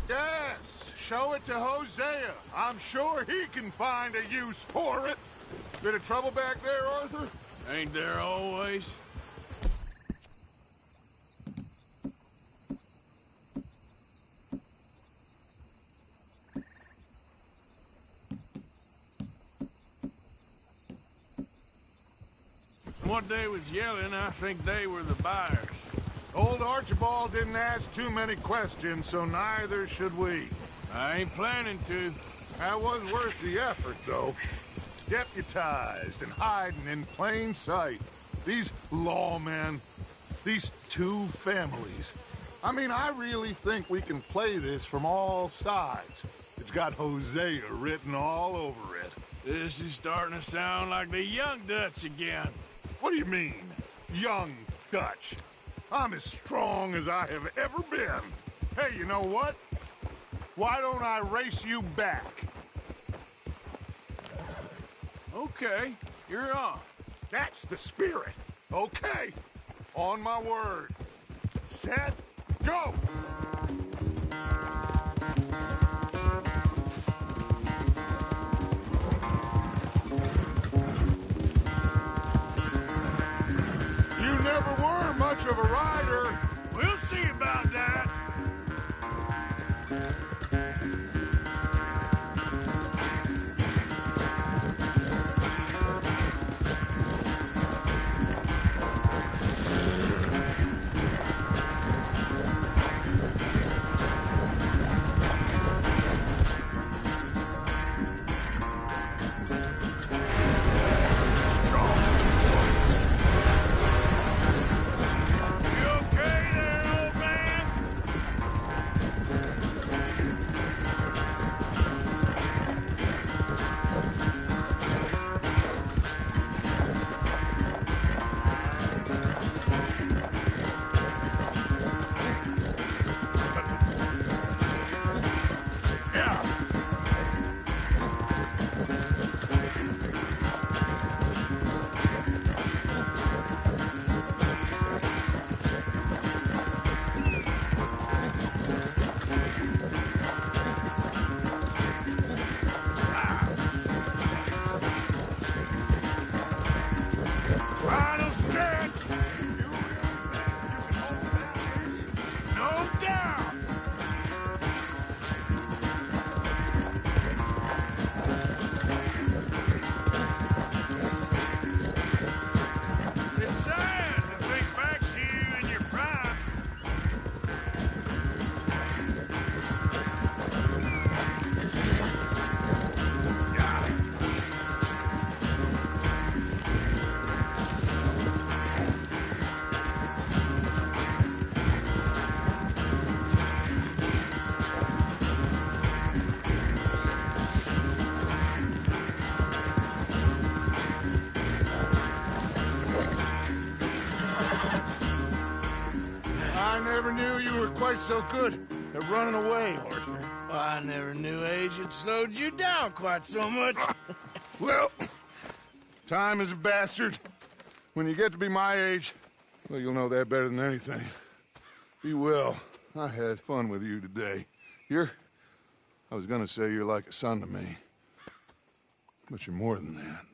Yes, show it to Hosea. I'm sure he can find a use for it. Bit of trouble back there, Arthur? Ain't there always? What they was yelling, I think they were the buyers. Old Archibald didn't ask too many questions, so neither should we. I ain't planning to. That was worth the effort, though. Deputized and hiding in plain sight. These lawmen, these two families. I mean, I really think we can play this from all sides. It's got Hosea written all over it. This is starting to sound like the Young Dutch again. What do you mean, Young Dutch? I'm as strong as I have ever been. Hey, you know what? Why don't I race you back? Okay, you're on. That's the spirit. Okay, on my word. Set, go! You never were much of a rider. We'll see about that. quite so good at running away, Arthur. I never knew age had slowed you down quite so much. Well, time is a bastard. When you get to be my age, well, you'll know that better than anything. Be well. I had fun with you today. I was gonna say you're like a son to me. But you're more than that.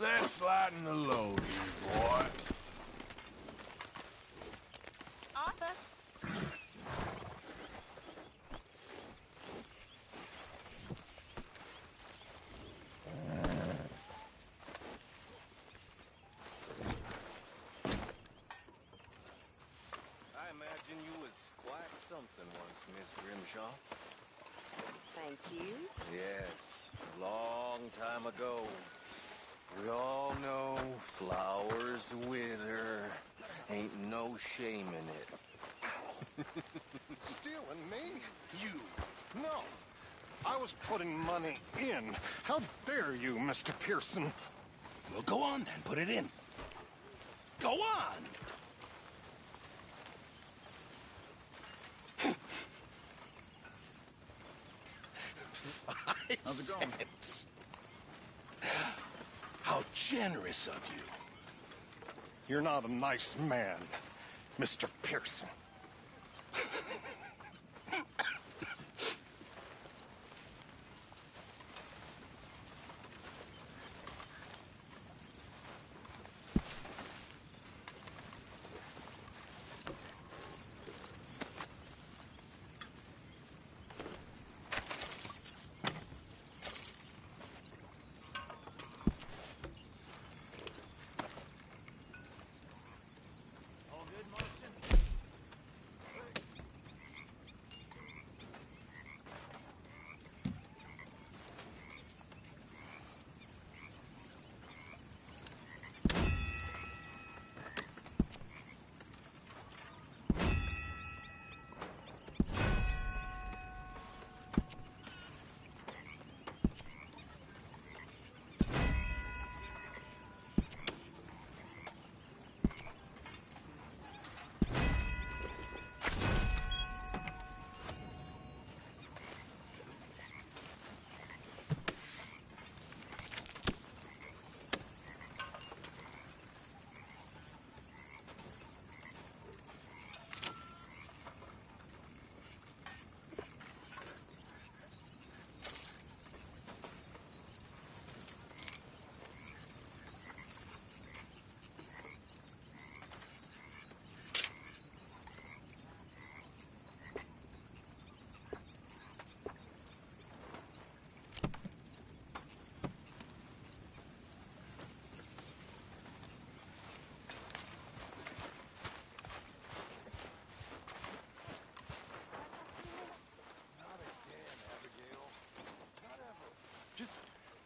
Let's lighten the load here, boy. Arthur. I imagine you was quite something once, Miss Grimshaw. Thank you. Yes, a long time ago. We all know flowers wither. Ain't no shame in it. Stealing me? You? No. I was putting money in. How dare you, Mr. Pearson? Well, go on then. Put it in. Go on! How's it going? How generous of you. You're not a nice man, Mr. Pearson.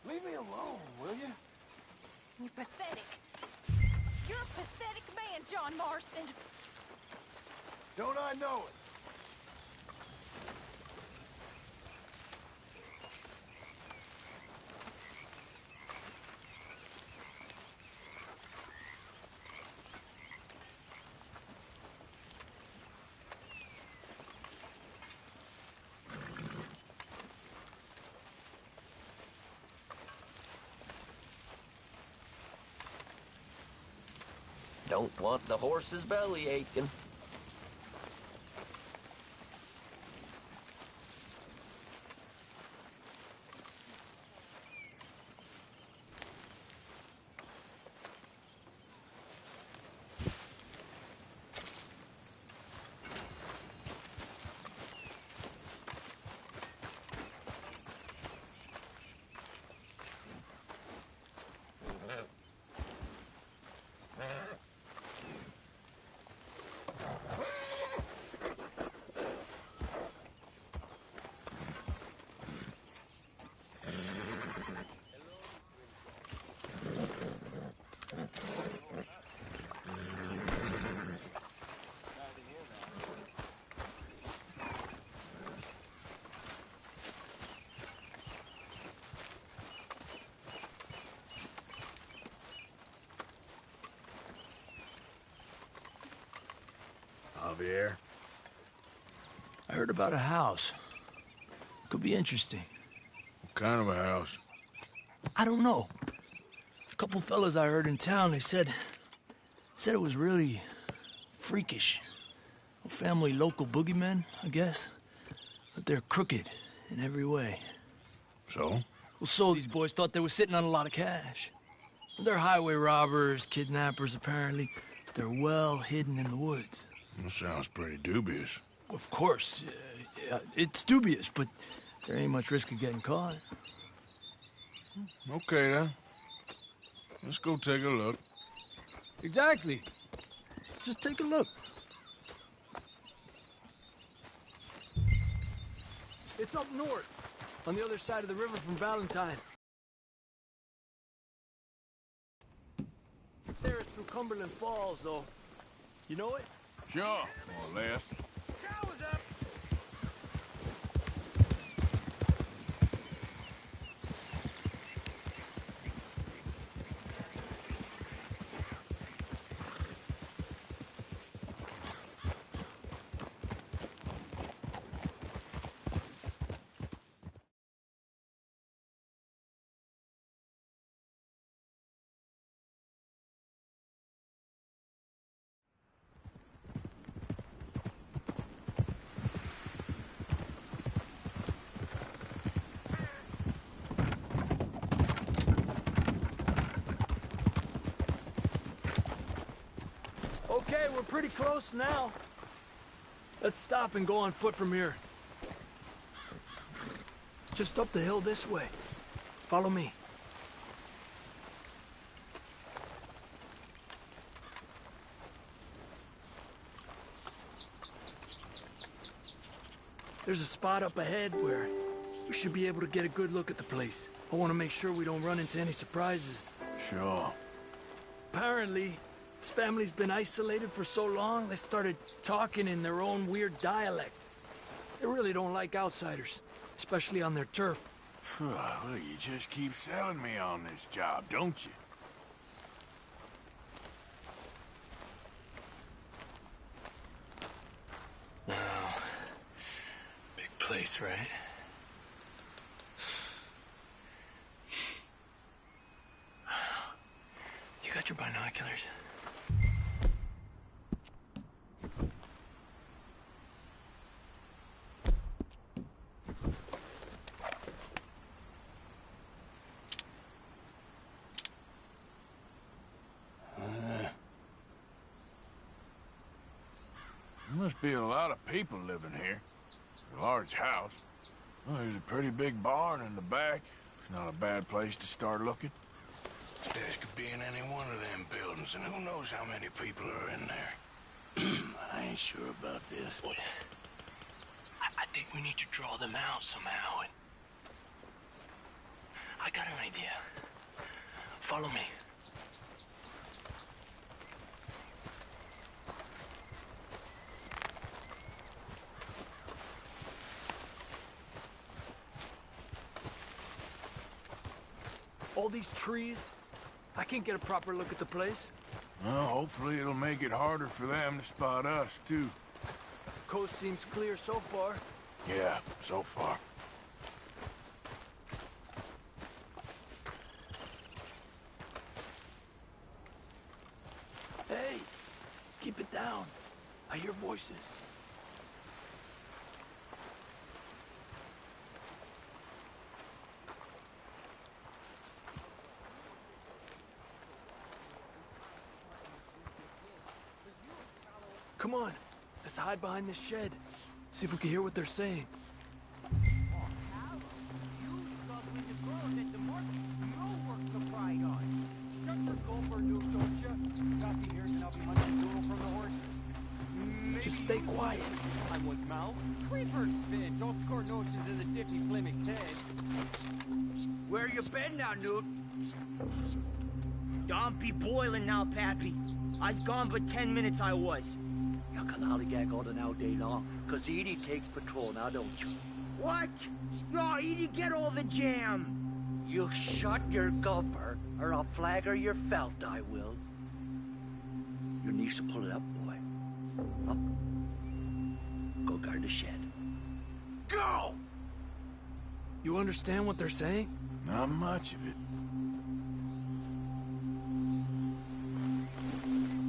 Leave me alone, will you? You're pathetic. You're a pathetic man, John Marston. Don't I know it? Don't want the horse's belly aching. Javier? I heard about a house. Could be interesting. What kind of a house? I don't know. A couple fellas I heard in town, they said it was really freakish. A family local boogeymen, I guess. But they're crooked in every way. So? Well, so these boys thought they were sitting on a lot of cash. They're highway robbers, kidnappers, apparently. They're well hidden in the woods. That sounds pretty dubious. Of course. Yeah, it's dubious, but there ain't much risk of getting caught. Okay, then. Let's go take a look. Exactly. Just take a look. It's up north, on the other side of the river from Valentine. There is through Cumberland Falls, though. You know it? Sure, more or less. Okay, we're pretty close now. Let's stop and go on foot from here. Just up the hill this way. Follow me. There's a spot up ahead where we should be able to get a good look at the place. I want to make sure we don't run into any surprises. Sure. Apparently, this family's been isolated for so long, they started talking in their own weird dialect. They really don't like outsiders, especially on their turf. Well, you just keep selling me on this job, don't you? Wow. Big place, right? You got your binoculars? Must be a lot of people living here. A large house. Well, there's a pretty big barn in the back. It's not a bad place to start looking. This could be in any one of them buildings, and who knows how many people are in there. I ain't sure about this. Boy, I think we need to draw them out somehow. I got an idea. Follow me. All these trees, I can't get a proper look at the place. Well, hopefully it'll make it harder for them to spot us, too. Coast seems clear so far. Yeah, so far. Hey, keep it down. I hear voices. Come on, let's hide behind this shed. See if we can hear what they're saying. Just stay quiet. I once mouth. Creepers spin. Don't score notions in the dippy flimmick head. Where you been now, Newt? Don't be boiling now, Pappy. I's gone but 10 minutes I was. You can lollygag all the now day long, 'cause Edie takes patrol now, don't you? What? No, Edie, get all the jam. You shut your gulper, or I'll flagger your felt, I will. Your knees to pull it up, boy. Up. Go guard the shed. Go! You understand what they're saying? Not much of it.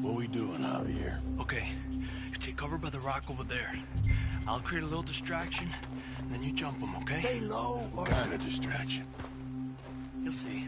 What we doing, Javier? Okay, you take cover by the rock over there. I'll create a little distraction, and then you jump them, okay? Stay low. What kind of distraction? You'll see.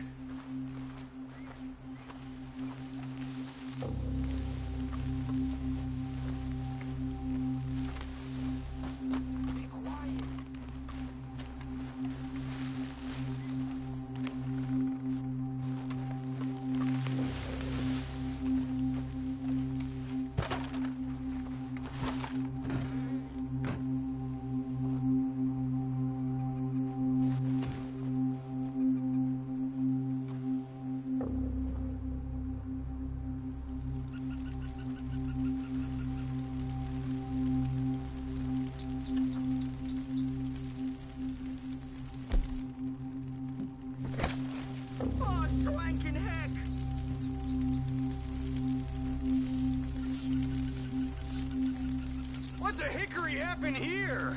What the hickory happened here?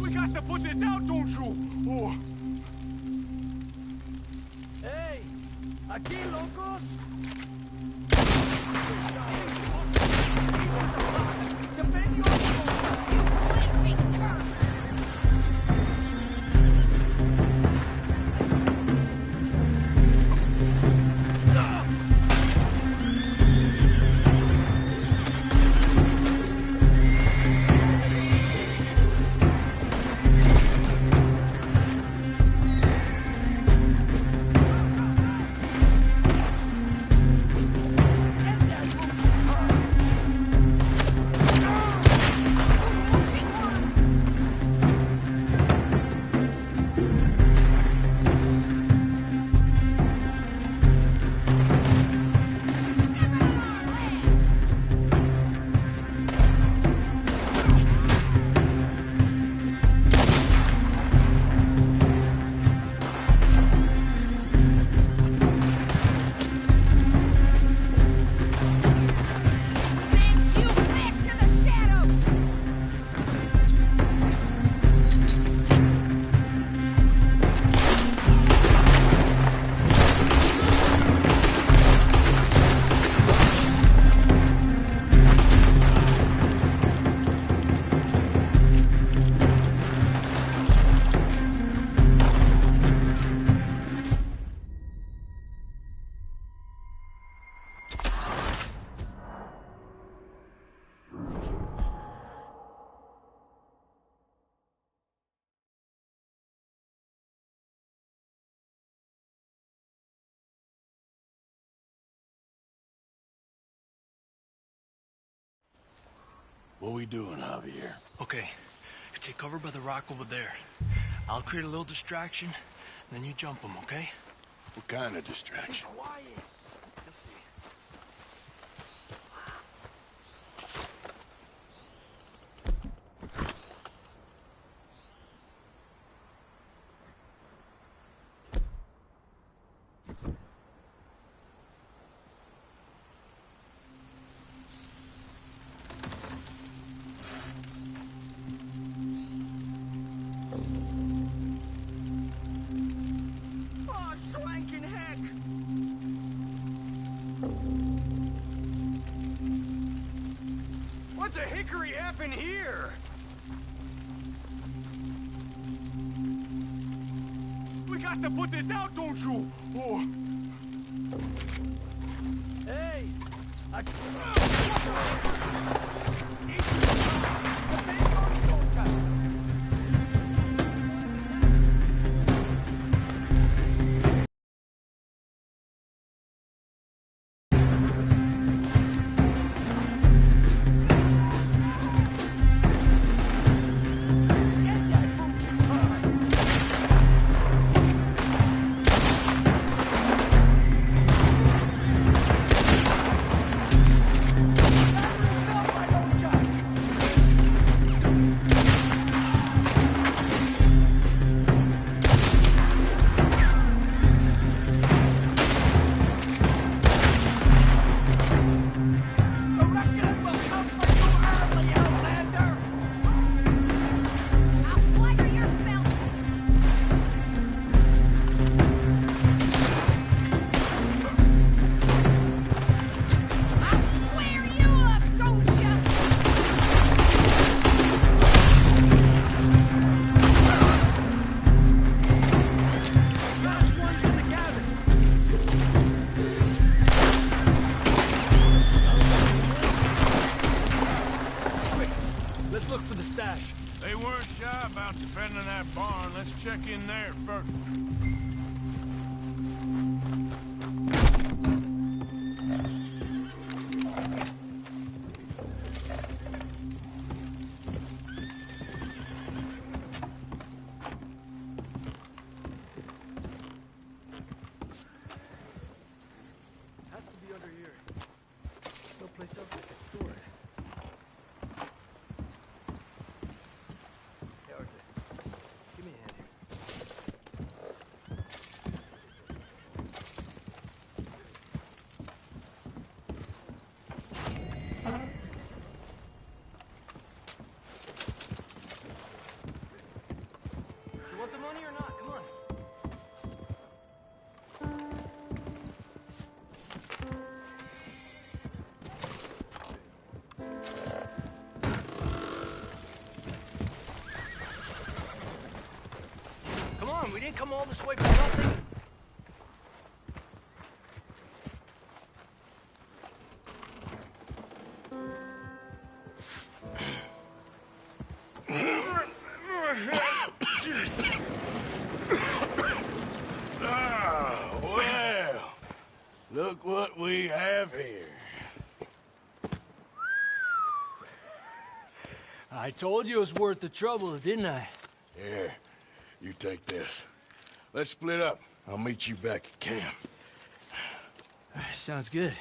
We got to put this out, don't you? Oh. Hey, aquí, locos. Defend What we doing, Javier? Okay, you take cover by the rock over there. I'll create a little distraction, and then you jump them, okay? What kind of distraction? Quiet. What the hickory happened here? We got to put this out, don't you? Oh. Hey! Let's look for the stash. They weren't shy about defending that barn. Let's check in there first. Has to be under here. No place else I can store it. Hey, Arthur. Give me a hand here. You want the money or not? Come on. Come on, we didn't come all this way for nothing. Ah, well, look what we have here. I told you it was worth the trouble, didn't I? Here, you take this. Let's split up. I'll meet you back at camp. Sounds good.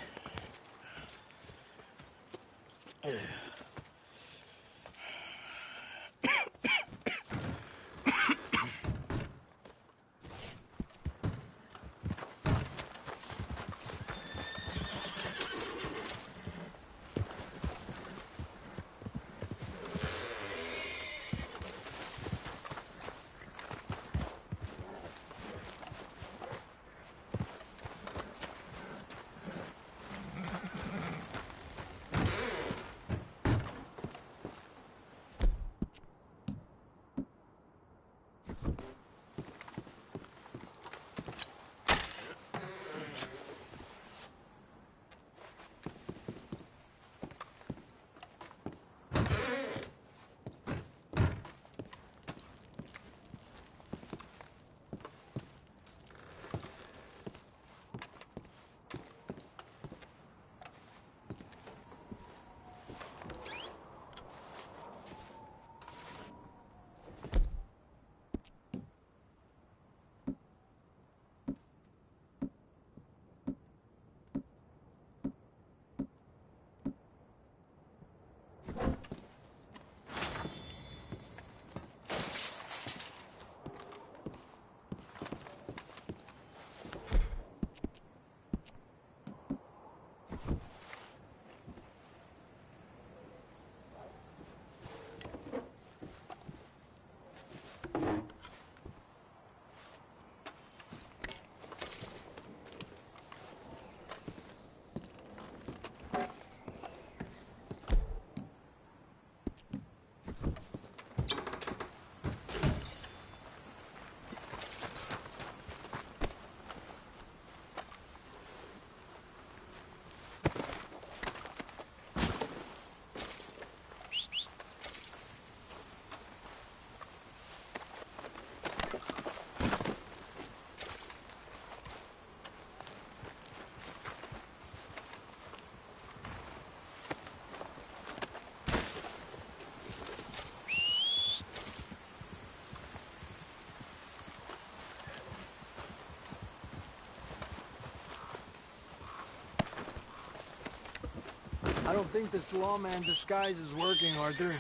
I don't think this lawman disguise is working, Arthur.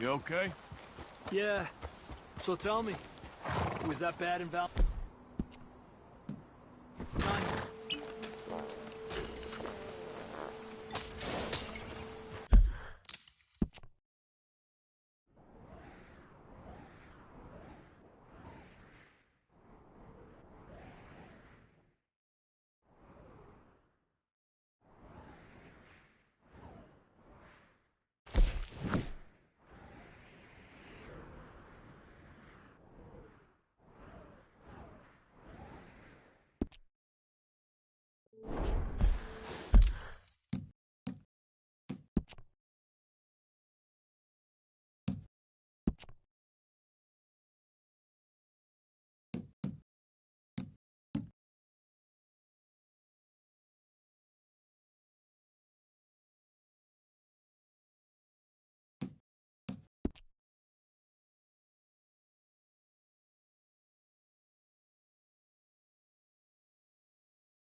You okay? Yeah. So tell me, was that bad in Val?